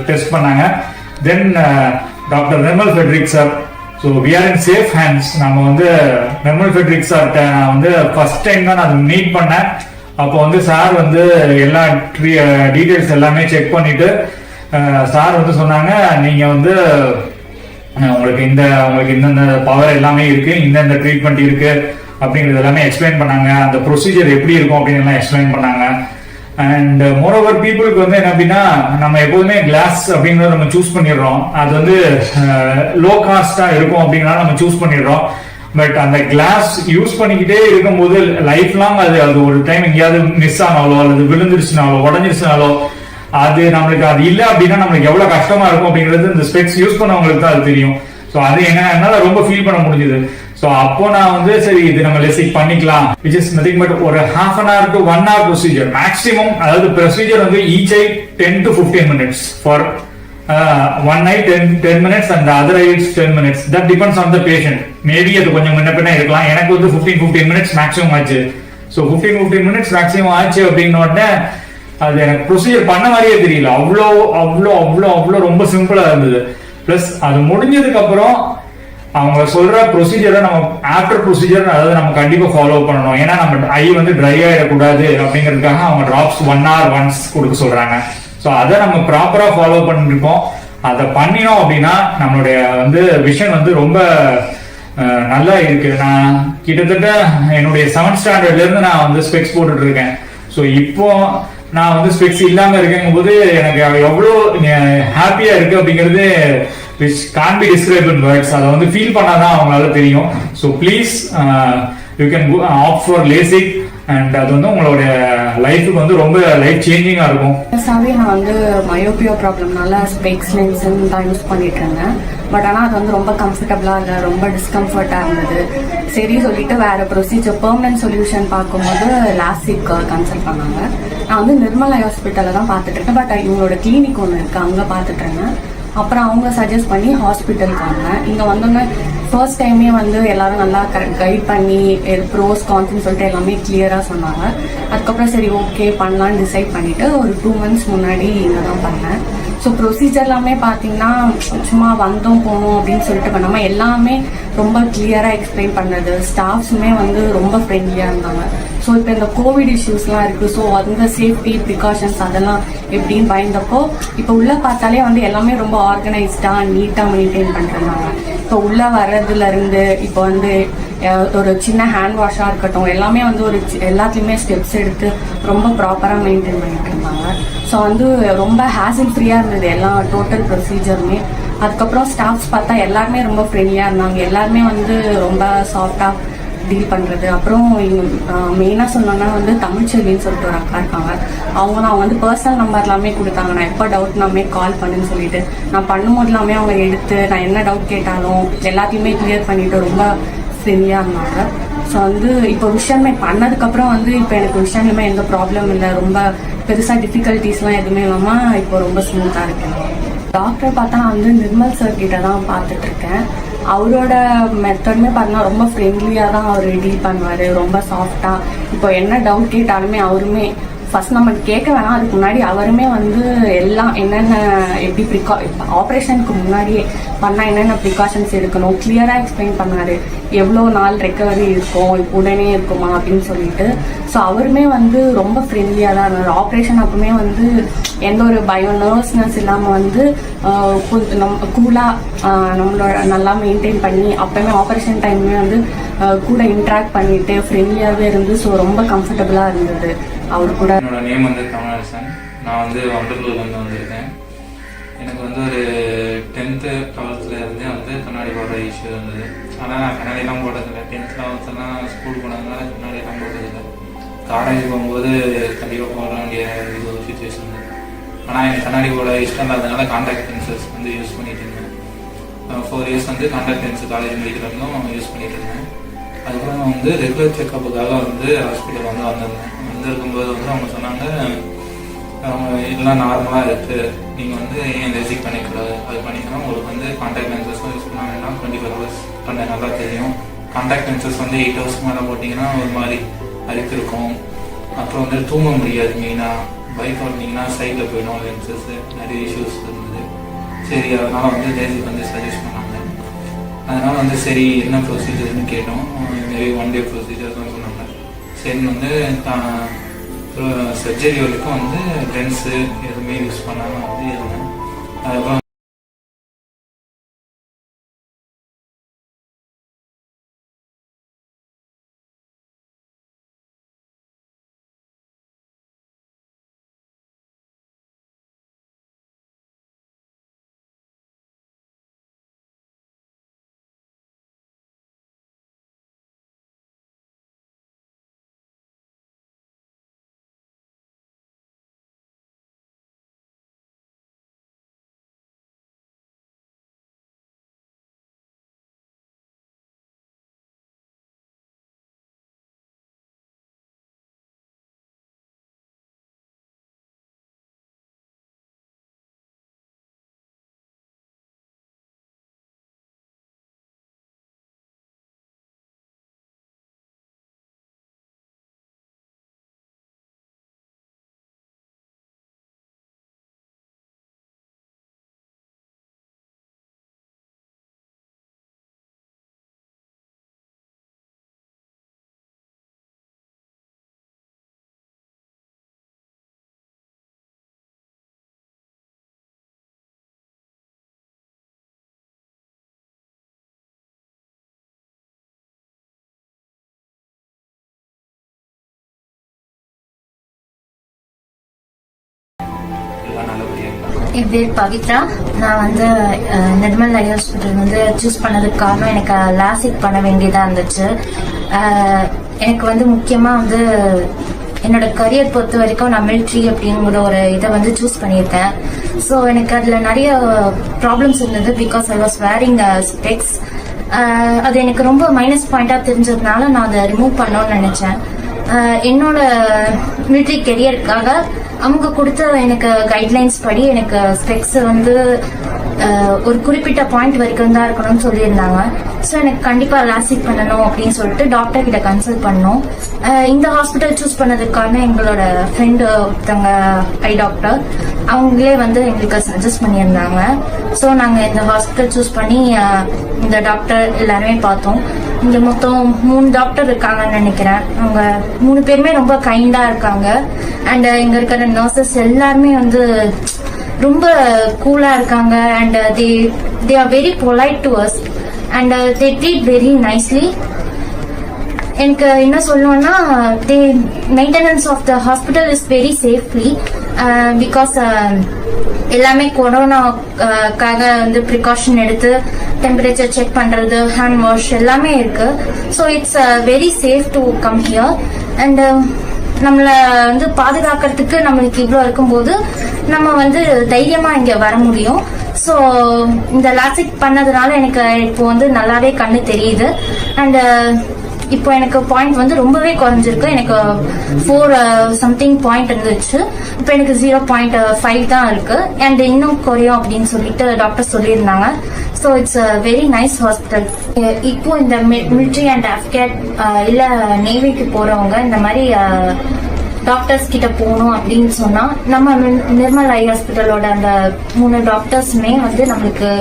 S11: டெஸ்ட் பண்ணாங்க. Then doctor Nirmal Fredrick sir, so we are in safe hands. நம்ம வந்து நிர்மல் ஃபெட்ரிக் சார்கிட்ட நான் வந்து ஃபர்ஸ்ட் டைம் தான் நான் மீட் பண்ணேன். அப்போ வந்து சார் வந்து எல்லா டீடைல்ஸ் எல்லாமே செக் பண்ணிட்டு சார் வந்து சொன்னாங்க, நீங்க வந்து உங்களுக்கு இந்தந்த பவர் எல்லாமே இருக்கு, இந்தந்த ட்ரீட்மெண்ட் இருக்கு அப்படிங்கிறது எல்லாமே எக்ஸ்பிளைன் பண்ணாங்க. அந்த ப்ரொசீஜர் எப்படி இருக்கும் அப்படின்னு எல்லாம் எக்ஸ்பிளைன் பண்ணாங்க. அண்ட் மோரோவர் பீப்புளுக்கு வந்து என்ன அப்படின்னா, நம்ம எப்போதுமே கிளாஸ் அப்படிங்கறத நம்ம சூஸ் பண்ணிடுறோம். அது வந்து லோ காஸ்டா இருக்கும் அப்படிங்கறத நம்ம சூஸ் பண்ணிடுறோம். பட் அந்த கிளாஸ் யூஸ் பண்ணிக்கிட்டே இருக்கும்போது லைஃப் லாங் அது ஒரு டைம் எங்கேயாவது மிஸ் ஆனாலோ அல்லது விழுந்துருச்சுனாலோ உடஞ்சிருச்சுனாலோ அது நம்மளுக்கு அது இல்லை அப்படின்னா நம்மளுக்கு எவ்வளவு கஷ்டமா இருக்கும் அப்படிங்கிறது இந்த ஸ்பெக்ஸ் யூஸ் பண்ணவங்களுக்கு தான் அது தெரியும். ஸோ அது என்னால ரொம்ப ஃபீல் பண்ண முடிஞ்சது. ஸோ அப்போ நான் வந்து சரி இது நம்ம லேசிக் பண்ணிக்கலாம், விச் இஸ் நதிங் பட் ஒரு 1/2 hour to 1 hour procedure maximum. அதாவது ப்ரொசீஜர் வந்து each I 10 to 15 minutes for one eye 10 minutes and the other eye 10 minutes. That depends on the patient. Maybe அது கொஞ்சம் முன்ன பின்ன இருக்கலாம். எனக்கு வந்து 15 minutes மேக்ஸிமம் ஆச்சு. ஸோ 15 minutes மேக்ஸிமம் ஆச்சு அப்படின்ன உடனே அது எனக்கு ப்ரொசீஜர் பண்ண மாதிரியே தெரியல. அவ்வளோ ரொம்ப சிம்பிளா இருந்தது. பிளஸ் அது முடிஞ்சதுக்கு அப்புறம் அவங்க சொல்ற ப்ரொசீஜரை நம்ம ஆஃப்டர் ப்ரொசீஜர் அதாவது நம்ம கண்டிப்பா ஃபாலோ பண்ணணும். ஏன்னா நம்ம ஐ வந்து ட்ரை ஆயிடக்கூடாது அப்படிங்கிறதுக்காக அவங்க டிராப்ஸ் 1 hour once கொடுக்க சொல்றாங்க. ஸோ அதை நம்ம ப்ராப்பரா ஃபாலோ பண்ணிருப்போம். அதை பண்ணினோம் அப்படின்னா நம்மளுடைய வந்து விஷன் வந்து ரொம்ப நல்லா இருக்கு. நான் கிட்டத்தட்ட என்னுடைய 7th ஸ்டாண்டர்ட்ல இருந்து நான் வந்து ஸ்பெக்ஸ் போட்டுட்டு இருக்கேன். ஸோ இப்போ நான் வந்து ஸ்பெக்ஸ் இல்லாம இருக்கேங்கும் போது எனக்கு எவ்வளோ ஹாப்பியா இருக்கு அப்படிங்கிறது which can't be described in words. அதை வந்து ஃபீல் பண்ணாதான் அவங்களால தெரியும். So please you can opt for LASIK and அது வந்து உங்களோட லைஃபுக்கு வந்து ரொம்ப லைஃப் சேஞ்சிங்கா இருக்கும்.
S12: நான் வந்து மயோபியோ ப்ராப்ளம்னால ஸ்பெக்ஸ் லென்ஸ்ன்னு தான் யூஸ் பண்ணிட்டு இருந்தேன். பட் ஆனால் அது வந்து ரொம்ப கம்ஃபர்டபுளாக இல்லை, ரொம்ப டிஸ்கம்ஃபர்ட்டாக இருந்தது. சரி சொல்லிட்டு வேற ப்ரொசீஜர் பெர்மனன்ட் சொல்யூஷன் பார்க்கும்போது லாசிக் கன்சல்ட் பண்ணாங்க. நான் வந்து நிர்மலா ஹாஸ்பிட்டலில் தான் பார்த்துட்டு இருக்கேன். பட் இவங்களோட கிளினிக் ஒன்று இருக்குது, அங்கே பார்த்துட்டு இருந்தேன். அப்புறம் அவங்க சஜஸ்ட் பண்ணி ஹாஸ்பிட்டலுக்கு வந்தேன். இங்கே வந்தோன்னே ஃபர்ஸ்ட் டைமே வந்து எல்லாரும் நல்லா கைட் பண்ணி ப்ரோஸ் கான்ஸ்ன்னு சொல்லிட்டு எல்லாமே கிளியராக சொன்னாங்க. அதுக்கப்புறம் சரி ஓகே பண்ணலான்னு டிசைட் பண்ணிவிட்டு ஒரு 2 months முன்னாடி இங்கே தான் பண்ணேன். ஸோ ப்ரொசீஜர் எல்லாமே பார்த்தீங்கன்னா சும்மா வந்தோம் போனோம் அப்படின்னு சொல்லிட்டு பண்ணாமல் எல்லாமே ரொம்ப கிளியராக எக்ஸ்பிளைன் பண்ணுறது. ஸ்டாஃப்ஸுமே வந்து ரொம்ப ஃப்ரெண்ட்லியாக இருந்தாங்க. ஸோ இப்போ இந்த கோவிட் இஷ்யூஸ்லாம் இருக்குது. ஸோ அந்த சேஃப்டி ப்ரிகாஷன்ஸ் அதெல்லாம் எப்படின்னு பயந்தப்போ இப்போ உள்ளே பார்த்தாலே வந்து எல்லாமே ரொம்ப ஆர்கனைஸ்டாக நீட்டாக மெயின்டைன் பண்ணிருந்தாங்க. இப்போ உள்ளே வர்றதுலேருந்து இப்போ வந்து ஒரு சின்ன ஹேண்ட் வாஷாக இருக்கட்டும் எல்லாமே வந்து ஒரு எல்லாத்துலேயுமே ஸ்டெப்ஸ் எடுத்து ரொம்ப ப்ராப்பராக மெயின்டைன் பண்ணிட்டு இருந்தாங்க. ஸோ வந்து ரொம்ப ஹேசில் ஃப்ரீயாக இருந்தது எல்லா டோட்டல் ப்ரொசீஜருமே. அதுக்கப்புறம் ஸ்டாஃப்ஸ் பார்த்தா எல்லாருமே ரொம்ப ஃப்ரெண்ட்லியாக இருந்தாங்க. எல்லாருமே வந்து ரொம்ப சாஃப்டாக டீல் பண்ணுறது. அப்புறம் மெயினாக சொல்லணும்னா வந்து தமிழ்ச்செல்வின்னு சொல்லிட்டு ஒரு அக்கா இருக்காங்க. அவங்க வந்து பர்சனல் நம்பர் எல்லாமே கொடுத்தாங்க. நான் எப்போ டவுட்னாமே கால் பண்ணுன்னு சொல்லிட்டு நான் பண்ணும்போது எல்லாமே அவங்க எடுத்து நான் என்ன டவுட் கேட்டாலும் எல்லாத்தையுமே கிளியர் பண்ணிட்டு ரொம்ப ஃப்ரெண்ட்லியாக இருந்தாங்க. ஸோ வந்து இப்போ விஷயமே பண்ணதுக்கப்புறம் வந்து இப்போ எனக்கு விஷயமே எந்த ப்ராப்ளம் இல்லை, ரொம்ப பெருசாக டிஃபிகல்ட்டிஸ்லாம் எதுவுமே இல்லாமல் இப்போ ரொம்ப ஸ்மூத்தாக இருக்கேன். டாக்டர் பார்த்தா நான் வந்து நிர்மல் சார் கிட்ட தான் பார்த்துட்டு இருக்கேன். அவரோட மெத்தடுமே பார்த்தீங்கன்னா ரொம்ப ஃப்ரெண்ட்லியாக தான் அவர் டீல் பண்ணுவார், ரொம்ப சாஃப்டாக. இப்போ என்ன டவுட் கேட்டாலுமே அவருமே ஃபர்ஸ்ட் நம்ம கேட்க வேணாம், அதுக்கு முன்னாடி அவருமே வந்து எல்லாம் என்னென்ன எப்படி ஆப்ரேஷனுக்கு முன்னாடியே பண்ணால் என்னென்ன ப்ரிகாஷன்ஸ் எடுக்கணும் கிளியராக எக்ஸ்பிளைன் பண்ணார். எவ்வளோ நாள் ரெக்கவரி இருக்கும், உடனே இருக்குமா அப்படின்னு சொல்லிட்டு. ஸோ அவருமே வந்து ரொம்ப ஃப்ரெண்ட்லியாக தான் இருந்தார். ஆப்ரேஷன் அப்பவுமே வந்து எந்த ஒரு பயம் நர்வஸ்னஸ் இல்லாமல் வந்து கூலாக நம்மளோட நல்லா மெயின்டைன் பண்ணி அப்போயுமே ஆப்ரேஷன் டைம்மே வந்து கூட இன்ட்ராக்ட் பண்ணிட்டு ஃப்ரெண்ட்லியாகவே இருந்து ஸோ ரொம்ப கம்ஃபர்டபுளாக இருந்தது அவர் கூட.
S13: என்னோட நேம் வந்து கமலஹாசன். நான் வந்து வண்டலூர்லேருந்து வந்திருக்கேன். எனக்கு வந்து ஒரு 10th 12th இருந்தே வந்து கண்ணாடி போடுற இஷ்யூ இருந்தது. ஆனால் நான் கண்ணாடிலாம் போட்டதில்லை. 10th 11th ஸ்கூல் போனதுனால கண்ணாடிலாம் போட்டதில்லை. காலேஜ் போகும்போது கண்டிப்பாக போட வேண்டிய இது ஒரு சுச்சுவேஷன். ஆனால் எனக்கு கண்ணாடி போட இஷ்டம் இல்லாததுனால கான்டாக்ட் லென்சஸ் வந்து யூஸ் பண்ணிட்டு இருந்தேன். 4 years வந்து கான்டாக்ட் லென்ஸ் காலேஜ் முடிக்கிறதும் யூஸ் பண்ணிட்டு இருந்தேன். அதுக்கப்புறம் நான் வந்து ரெகுலர் செக்கப்புக்காக வந்து ஹாஸ்பிட்டல் வந்து வந்திருந்தேன். வந்திருக்கும்போது வந்து அவங்க சொன்னாங்க எல்லாம் நார்மலாக இருக்குது, நீங்கள் வந்து ஏன் ரெசிக் பண்ணிக்கூடாது, அது பண்ணிக்கலாம். உங்களுக்கு வந்து கான்டாக்ட் லென்சஸும் யூஸ் பண்ண வேண்டாம், 24 hours பண்ண நல்லா தெரியும். கான்டாக்ட் லென்சஸ் வந்து 8 hours மேலே போட்டிங்கன்னா ஒரு மாதிரி அரிப்பு இருக்கும். அப்புறம் வந்து தூங்க முடியாது. மெயினாக பைக் ஓட்டினீங்கன்னா சைடில் போயிடும் லென்சஸ், நிறைய இஷ்யூஸ் இருந்தது. சரி அதனால் வந்து லேசிக் வந்து சஜஸ்ட் பண்ணாங்க. அதனால் வந்து சரி என்ன ப்ரொசீஜர்னு கேட்டோம். மேபி 1 day ப்ரொசீஜர் தான் சொன்னாங்க. சரி வந்து சர்ஜரி வரைக்கும் வந்து லென்ஸு எதுவுமே யூஸ் பண்ணாமல் வந்து இருந்தேன். அதுக்கப்புறம்
S14: என் பேர் பவித்ரா. நான் வந்து நிர்மல் ஐ ஹாஸ்பிட்டல் வந்து சூஸ் பண்ணதுக்கு காரணம் எனக்கு லாசிக் பண்ண வேண்டியதாக இருந்துச்சு. எனக்கு வந்து முக்கியமாக வந்து என்னோட கரியர் பொறுத்த வரைக்கும் நான் மிலிட்ரி அப்படிங்கிற ஒரு இதை வந்து சூஸ் பண்ணியிருக்கேன். ஸோ எனக்கு அதில் நிறைய ப்ராப்ளம்ஸ் இருந்தது. Because I was wearing specs. அது எனக்கு ரொம்ப மைனஸ் பாயிண்டாக தெரிஞ்சதுனால நான் அதை ரிமூவ் பண்ணணும்னு நினச்சேன். என்னோட மிலிட்ரி கெரியருக்காக அவங்க கொடுத்த எனக்கு கைட்லைன்ஸ் படி எனக்கு ஸ்பெக்ஸ் வந்து ஒரு குறிப்பிட்ட பாயிண்ட் வரைக்கும் தான் இருக்கணும்னு சொல்லியிருந்தாங்க. ஸோ எனக்கு கண்டிப்பா லாசிக் பண்ணணும் அப்படின்னு சொல்லிட்டு டாக்டர் கிட்ட கன்சல்ட் பண்ணோம். இந்த ஹாஸ்பிட்டல் சூஸ் பண்ணதுக்கான எங்களோட ஃப்ரெண்டு ஒருத்தவங்க ஐ டாக்டர், அவங்களே வந்து எங்களுக்கு சஜஸ்ட் பண்ணியிருந்தாங்க. ஸோ நாங்கள் இந்த ஹாஸ்பிட்டல் சூஸ் பண்ணி இந்த டாக்டர் எல்லாருமே பார்த்தோம். இங்க மொத்தம் 3 டாக்டர் இருக்காங்கன்னு நினைக்கிறேன். அவங்க 3 பேருமே ரொம்ப கைண்டா இருக்காங்க. அண்ட் இங்க இருக்கிற நர்சஸ் எல்லாருமே வந்து ரொம்ப கூலா இருக்காங்க. And they are very polite to us and they treat very nicely. எனக்கு என்ன சொல்லணும்னா the maintenance of the hospital is very safely. Because எல்லாமே கொரோனாக்காக வந்து ப்ரிகாஷன் எடுத்து டெம்பரேச்சர் செக் பண்றது, ஹேண்ட் வாஷ் எல்லாமே இருக்கு. So it's very safe to come here. And நம்மள வந்து பாதுகாக்கிறதுக்கு நம்மளுக்கு இவ்வளோ இருக்கும்போது நம்ம வந்து தைரியமா இங்க வர முடியும். ஸோ இந்த லாசிக் பண்ணதுனால எனக்கு இப்போ வந்து நல்லாவே கண்ணு தெரியுது. அண்ட் இப்போ எனக்கு பாயிண்ட் வந்து ரொம்பவே குறைஞ்சிருக்கு. எனக்கு 4 சம்திங் பாயிண்ட் இருந்துச்சு. இப்போ எனக்கு 0.5 தான் இருக்கு. அண்ட் இன்னும் குறையும் அப்படின்னு சொல்லிட்டு டாக்டர் சொல்லியிருந்தாங்க. So it's very nice hospital. இப்போ இந்த மிலிட்ரி அண்ட் அஃப்கேட் இல்ல நேவிக்கு போறவங்க இந்த மாதிரி டாக்டர்ஸ் கிட்ட போகணும் அப்படின்னு சொன்னா நம்ம நிர்மல் ஐ ஹாஸ்பிட்டலோட அந்த 3 டாக்டர்ஸுமே வந்து நம்மளுக்கு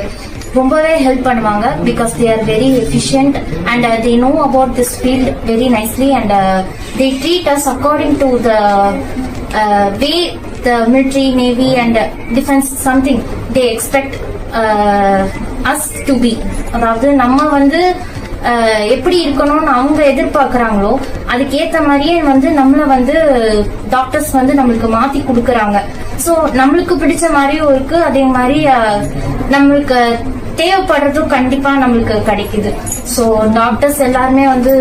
S14: ரொம்பவே ஹெல்ப் பண்ணுவாங்க. Because they are very efficient and they know about this field very nicely and they treat us according to the way the military, navy and defence something they expect us to be. அதாவது நம்ம வந்து எப்படி இருக்கணும்னு அவங்க எதிர்பார்க்கறாங்களோ அதுக்கேத்த மாதிரியே வந்து நம்மள வந்து டாக்டர்ஸ் வந்து நம்மளுக்கு மாத்தி கொடுக்கறாங்க. சோ நம்மளுக்கு பிடிச்ச மாதிரியும் இருக்கு, அதே மாதிரி நம்மளுக்கு தேவைப்படுறதும் கண்டிப்பா நம்மளுக்கு கிடைக்குது. ஸோ டாக்டர்ஸ் எல்லாருமே வந்து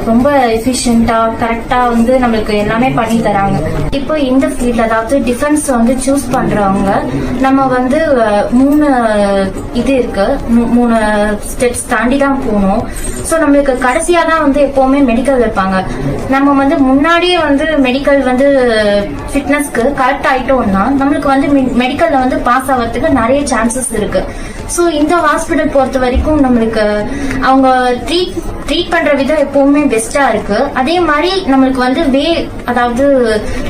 S14: ரொம்ப எஃபிஷியன்டா கரெக்டா வந்து நம்மளுக்கு எல்லாமே பண்ணி தராங்க. இப்போ இந்த ஃபீல்ட் அதாவது டிஃபென்ஸ் வந்து சூஸ் பண்றவங்க நம்ம வந்து 3 இது இருக்கு, 3 ஸ்டெப்ஸ் தாண்டி தான் போகணும். ஸோ நம்மளுக்கு கடைசியா தான் வந்து எப்பவுமே மெடிக்கல் வைப்பாங்க. நம்ம வந்து முன்னாடியே வந்து மெடிக்கல் வந்து ஃபிட்னஸ்க்கு கரெக்ட் ஆயிட்டோம்னா நம்மளுக்கு வந்து மெடிக்கல்ல வந்து பாஸ் ஆகிறதுக்கு நிறைய சான்சஸ் இருக்கு. ஸோ இந்த ஹாஸ்பிட்டல் பொறுத்த வரைக்கும் நம்மளுக்கு அவங்க ட்ரீட் பண்ற விதம் எப்பவுமே பெஸ்டா இருக்கு. அதே மாதிரி நம்மளுக்கு வந்து அதாவது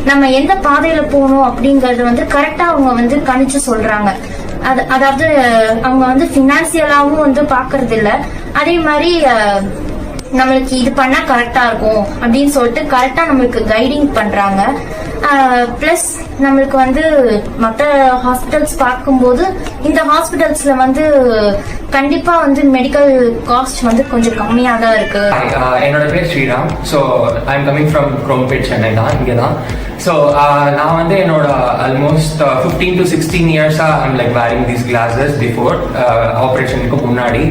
S14: நம்ம எந்த பாதையில போகணும் அப்படிங்கறது வந்து கரெக்டா அவங்க வந்து கணிச்சு சொல்றாங்க. அதாவது அவங்க வந்து பினான்சியலாவும் வந்து பாக்குறது இல்ல, அதே மாதிரி நம்மளுக்கு இது பண்ணா கரெக்டா இருக்கும் அப்படின்னு சொல்லிட்டு கரெக்டா நம்மளுக்கு கைடிங் பண்றாங்க. பிளஸ் நம்மளுக்கு வந்து மற்ற ஹாஸ்பிட்டல்ஸ் பார்க்கும்போது இந்த ஹாஸ்பிட்டல்ஸ்ல வந்து கண்டிப்பா வந்து மெடிக்கல் காஸ்ட் வந்து கொஞ்சம் கம்மியா தான் இருக்கு.
S15: என்னோட பேர் Sriram. So I am coming from Chromepet, Chennai தான், இங்கே தான். ஸோ நான் வந்து என்னோட ஆல்மோஸ்ட் 15 to 16 இயர்ஸாக I'm like wearing these glasses before ஆப்ரேஷனுக்கு முன்னாடி.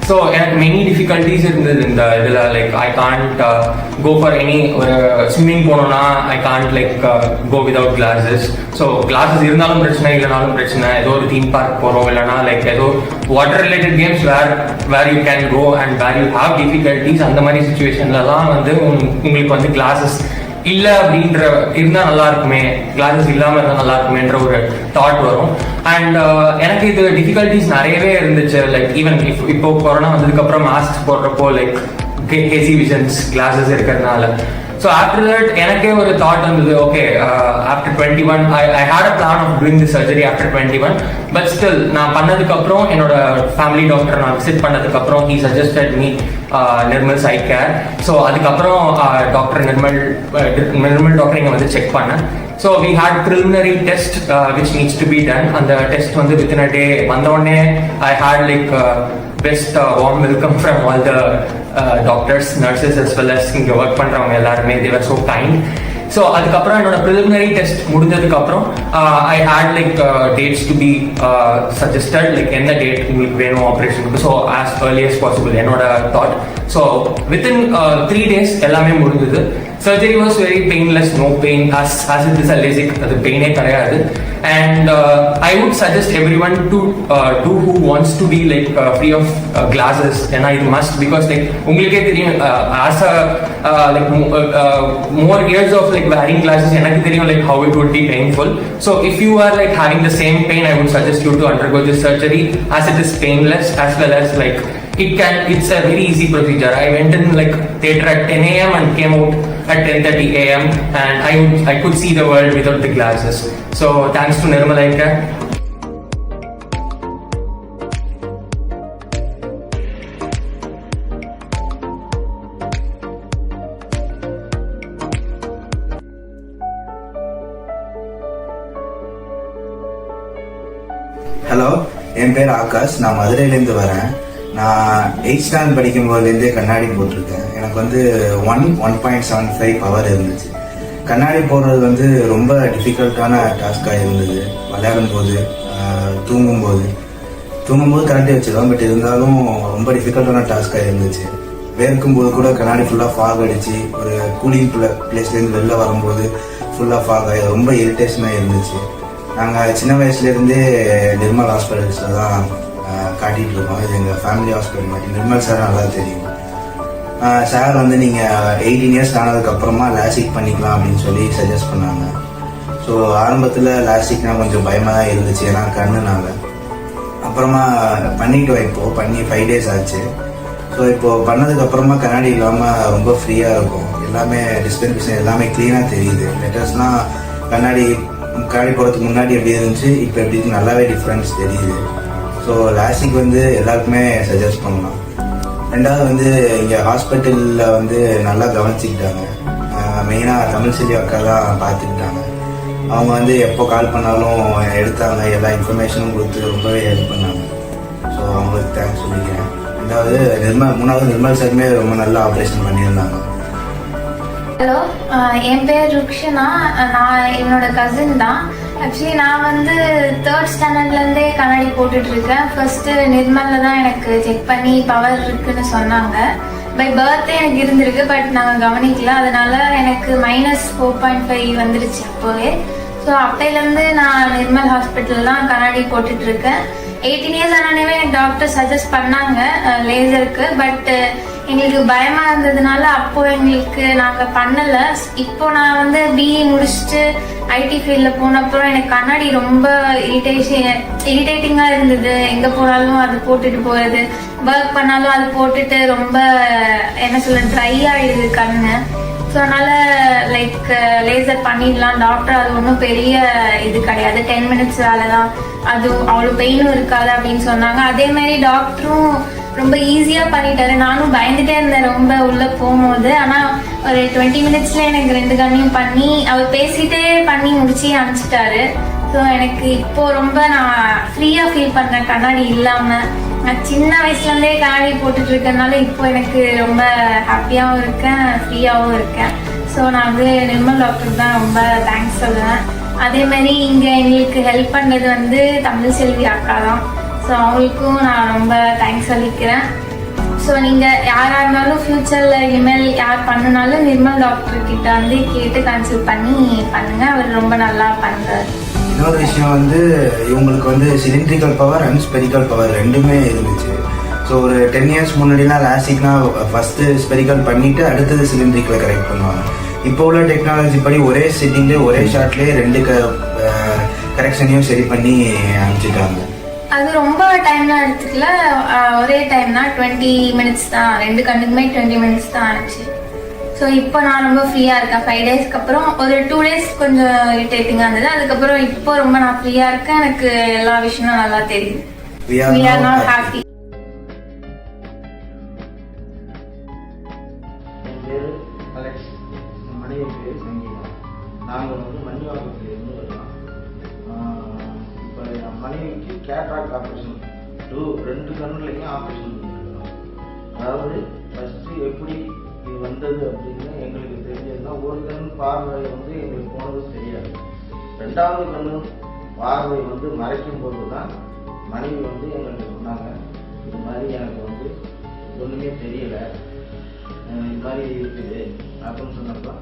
S15: ஸோ எனக்கு மெனி டிஃபிகல்ட்டிஸ் இருந்தது இந்த இதில். Like I can't go for any ஒரு ஸ்விம்மிங் போனோம்னா I can't like go without glasses. So glasses இருந்தாலும் பிரச்சனை, இல்லைனாலும் பிரச்சனை. ஏதோ ஒரு தீம் பார்க் போகிறோம், இல்லைனா லைக் ஏதோ water related games where you can go and where you have difficulties, அந்த மாதிரி சுச்சுவேஷன்லலாம் வந்து உங்களுக்கு வந்து கிளாஸஸ் இல்லை அப்படின்ற இருந்தால் நல்லா இருக்குமே, கிளாஸஸ் இல்லாமல் இருந்தால் நல்லா இருக்குமேன்ற ஒரு தாட் வரும். அண்ட் எனக்கு இது டிஃபிகல்ட்டிஸ் நிறையவே இருந்துச்சு. லைக் ஈவன் இப்போ கொரோனா வந்ததுக்கப்புறம் மாஸ்க் போடுறப்போ லைக் ஹேசி விஷன்ஸ் கிளாஸஸ் இருக்கிறதுனால. ஸோ ஆஃப்டர் தட் எனக்கே ஒரு தாட் வந்தது, okay after 21 I had a plan of doing the surgery after 21. But still நான் பண்ணதுக்கப்புறம் என்னோட ஃபேமிலி டாக்டர் நான் விசிட் பண்ணதுக்கப்புறம் he suggested me Nirmal eye care. So அதுக்கப்புறம் டாக்டர் நிர்மல் டாக்டர் இங்கே வந்து செக் பண்ணேன். So we had preliminary test which needs to be done. அந்த டெஸ்ட் வந்து வித்தின் அ டே வந்தோடனே I had like best warm welcome from all the doctors, nurses as well as இங்கே work பண்ணுறவங்க எல்லாருமே. they were so kind. So அதுக்கப்புறம் என்னோட preliminary test முடிஞ்சதுக்கப்புறம் I had like dates to be suggested, like எந்த date உங்களுக்கு வேணும் ஆப்ரேஷனுக்கு. So as early as possible என்னோட தாட். ஸோ வித்தின் 3 days எல்லாமே முடிஞ்சது. Surgery was very painless, no pain as it is a LASIK, அது பெயினே கிடையாது. And I would suggest everyone to do who wants to be like free of glasses, and it must, because like ungalke theriyum as a like more years of like wearing glasses enakku theriyum like how it would be painful. So if you are like having the same pain, I would suggest you to undergo this surgery as it is painless, as well as like it's a very easy procedure. I went in like theater at 10 a.m. and came out at 10:30 a.m. and I could see the world without the glasses. So thanks to Nirmal Eye Care.
S16: Hello, என் பேர் ஆகாஷ். நான் மதுரையிலேருந்து வரேன். நான் 8th standard படிக்கும் போதுலேருந்தே கண்ணாடி போட்டிருக்கேன். எனக்கு வந்து 1.75 பவர் இருந்துச்சு. கண்ணாடி போடுறது வந்து ரொம்ப டிஃபிகல்ட்டான டாஸ்காக இருந்தது. விளையாடும் போது, தூங்கும்போது கரண்டி வச்சிருவோம். பட் இருந்தாலும் ரொம்ப டிஃபிகல்ட்டான டாஸ்காக இருந்துச்சு. வேர்க்கும்போது கூட கண்ணாடி ஃபுல்லாக ஃபாக் அடிச்சு, ஒரு கூலிங் பிளேஸ்லேருந்து வெளில வரும்போது ஃபுல்லாக ஃபாக் ஆகி ரொம்ப இரிட்டேஷனாக இருந்துச்சு. நாங்கள் சின்ன வயசுலேருந்தே நிர்மல் ஹாஸ்பிட்டல்ஸில் தான் காட்டிகிட்டு இருக்கோம். இது எங்கள் ஃபேமிலி ஹாஸ்பிட்டல் மாதிரி. நிர்மல் சார் நல்லா தெரியும். சார் வந்து நீங்கள் 18 years ஆனதுக்கப்புறமா லாசிக் பண்ணிக்கலாம் அப்படின்னு சொல்லி சஜஸ்ட் பண்ணாங்க. ஸோ ஆரம்பத்தில் லாசிக்னா கொஞ்சம் பயமாக தான் இருந்துச்சு, ஏன்னா கண்ணுனால. அப்புறமா பண்ணிட்டு இப்போது பண்ணி 5 days ஆச்சு. ஸோ இப்போது பண்ணதுக்கப்புறமா கண்ணாடி இல்லாமல் ரொம்ப ஃப்ரீயாக இருக்கும். எல்லாமே டிஸ்பென்சேஷன் எல்லாமே க்ளீனாக தெரியுது. லெட்டர்ஸ்னால் கண்ணாடி போகிறதுக்கு முன்னாடி எப்படி இருந்துச்சு, இப்போ எப்படி நல்லாவே டிஃப்ரென்ஸ் தெரியுது. ஸோ லாசிக் வந்து எல்லாருக்குமே சஜஸ்ட் பண்ணலாம். ரெண்டாவது வந்து இங்கே ஹாஸ்பிட்டலில் வந்து நல்லா கவனிச்சுக்கிட்டாங்க. மெயினாக தமிழ் செல்வி அக்கா தான் பார்த்துக்கிட்டாங்க. அவங்க வந்து எப்போ கால் பண்ணாலும் எடுத்தாங்க, எல்லா இன்ஃபர்மேஷனும் கொடுத்து ரொம்பவே ஹெல்ப் பண்ணாங்க. ஸோ அவங்களுக்கு தேங்க்ஸ் சொல்லிக்கிறேன். மூணாவது நிர்மல் சாருமே ரொம்ப நல்லா ஆப்ரேஷன் பண்ணியிருந்தாங்க.
S14: ஹலோ, என் பேர் ருக்ஷனா. நான் என்னோட கசின் தான். ஆக்சுவலி நான் வந்து 3rd ஸ்டாண்டர்ட்லேருந்தே கண்ணாடி போட்டுட்ருக்கேன். ஃபர்ஸ்ட்டு நிர்மலில் தான் எனக்கு செக் பண்ணி பவர் இருக்குன்னு சொன்னாங்க. பை பர்த்டே எனக்கு இருந்திருக்கு, பட் நாங்கள் கவனிக்கல. அதனால எனக்கு -4.5 வந்துருச்சு அப்போவே. ஸோ அப்பையிலேருந்து நான் நிர்மல் ஹாஸ்பிட்டல் தான் கண்ணாடி போட்டுட்ருக்கேன். 18 years ஆனாலே எனக்கு டாக்டர் சஜஸ்ட் பண்ணாங்க லேசருக்கு. பட் எங்களுக்கு பயமா இருந்ததுனால அப்போ எங்களுக்கு நாங்கள் பண்ணலை. இப்போ நான் வந்து பிஇ முடிச்சுட்டு ஐடி ஃபீல்டில் போனப்பறம் எனக்கு கண்ணாடி ரொம்ப இரிட்டேட்டிங்காக இருந்தது. எங்கே போனாலும் அது போட்டுட்டு போகிறது, ஒர்க் பண்ணாலும் அது போட்டுட்டு ரொம்ப என்ன சொல்ல ட்ரை ஆகிடுது கண்ணு. ஸோ அதனால் லைக் லேசர் பண்ணிடலாம் டாக்டர், அது ஒன்றும் பெரிய இது கிடையாது, 10 minutes வேலை தான், அது அவ்வளோ பெயினும் இருக்காது அப்படின்னு சொன்னாங்க. அதேமாதிரி டாக்டரும் ரொம்ப ஈஸியாக பண்ணிட்டாரு. நானும் பயந்துட்டே இருந்தேன் ரொம்ப உள்ளே போகும்போது. ஆனால் ஒரு 20 minutesல எனக்கு 2 கண்ணையும் பண்ணி அவர் பேசிகிட்டே பண்ணி முடிச்சு அனுப்பிச்சிட்டாரு. ஸோ எனக்கு இப்போது ரொம்ப நான் ஃப்ரீயாக ஃபீல் பண்ணுறேன் கண்ணாடி இல்லாமல். நான் சின்ன வயசுலேருந்தே கண்ணாடி போட்டுட்டு இருக்கனால இப்போ எனக்கு ரொம்ப ஹாப்பியாகவும் இருக்கேன், ஃப்ரீயாகவும் இருக்கேன். ஸோ நான் வந்து நிர்மல் டாக்டர் தான் ரொம்ப தேங்க்ஸ் சொல்லுவேன். அதேமாதிரி இங்கே எங்களுக்கு ஹெல்ப் பண்ணது வந்து தமிழ் செல்வி அக்கா தான். ஸோ அவங்களுக்கும் நான் ரொம்ப தேங்க்ஸ் சொல்லிக்கிறேன். ஸோ நீங்கள் யாராக இருந்தாலும் ஃப்யூச்சரில் இனிமேல் யார் பண்ணுனாலும் நிர்மல் டாக்டர் கிட்ட வந்து கேட்டு கன்சல்ட் பண்ணி பண்ணுங்கள், அவர் ரொம்ப நல்லா பண்ணுறாரு.
S16: இன்னொரு விஷயம் வந்து இவங்களுக்கு வந்து cylindrical power and spherical power ரெண்டுமே இருந்துச்சு. ஸோ ஒரு 10 years முன்னாடிலாம் லாசிக்னா ஃபஸ்ட்டு ஸ்பெரிக்கல் பண்ணிவிட்டு அடுத்தது சிலிண்ட்ரிக்கலை கரெக்ட் பண்ணுவாங்க. இப்போ உள்ள டெக்னாலஜி படி ஒரே சிட்டிங்லேயே ஒரே ஷாட்லேயே 2 கரெக்ஷனையும் சரி பண்ணி அனுப்பிச்சிட்டாங்க.
S14: அது ரொம்ப டைம்லாம் எடுத்துக்கல, ஒரே டைம்னா 20 minutes தான், 2 கண்ணுக்குமே 20 minutes தான் ஆச்சு. ஸோ இப்போ நான் ரொம்ப ஃப்ரீயாக இருக்கேன். 5 daysக்கு அப்புறம் ஒரு 2 days கொஞ்சம் இரிட்டேட்டிங்காக இருந்தது. அதுக்கப்புறம் இப்போ ரொம்ப நான் ஃப்ரீயாக இருக்கேன். எனக்கு எல்லா விஷயமும் நல்லா தெரியுது. We are now happy.
S17: என் பேர் அலெக்ஸ், என் மனைவி பேர் சங்கீதா. நாங்கள் வந்து மணிவாக்கத்துலேருந்து வரலாம். இப்போ என் மனைவிக்கு கேட்ராக்ட் ஆப்ரேஷன் 2 கண்ணுலையும் ஆப்ரேஷன் பண்ணிருக்கிறோம். அதாவது ஃபஸ்ட்டு எப்படி இது வந்தது அப்படின்னு எங்களுக்கு தெரிஞ்சதுன்னா ஒரு கண் பார்வை வந்து எங்களுக்கு போனது தெரியாது. ரெண்டாவது கண்ணு பார்வை வந்து மறைக்கும் போது தான் மனைவி வந்து எங்களுக்கு சொன்னாங்க, இது மாதிரி எனக்கு வந்து ஒன்றுமே தெரியல, இது மாதிரி இருக்குது அப்படின்னு சொன்னப்போ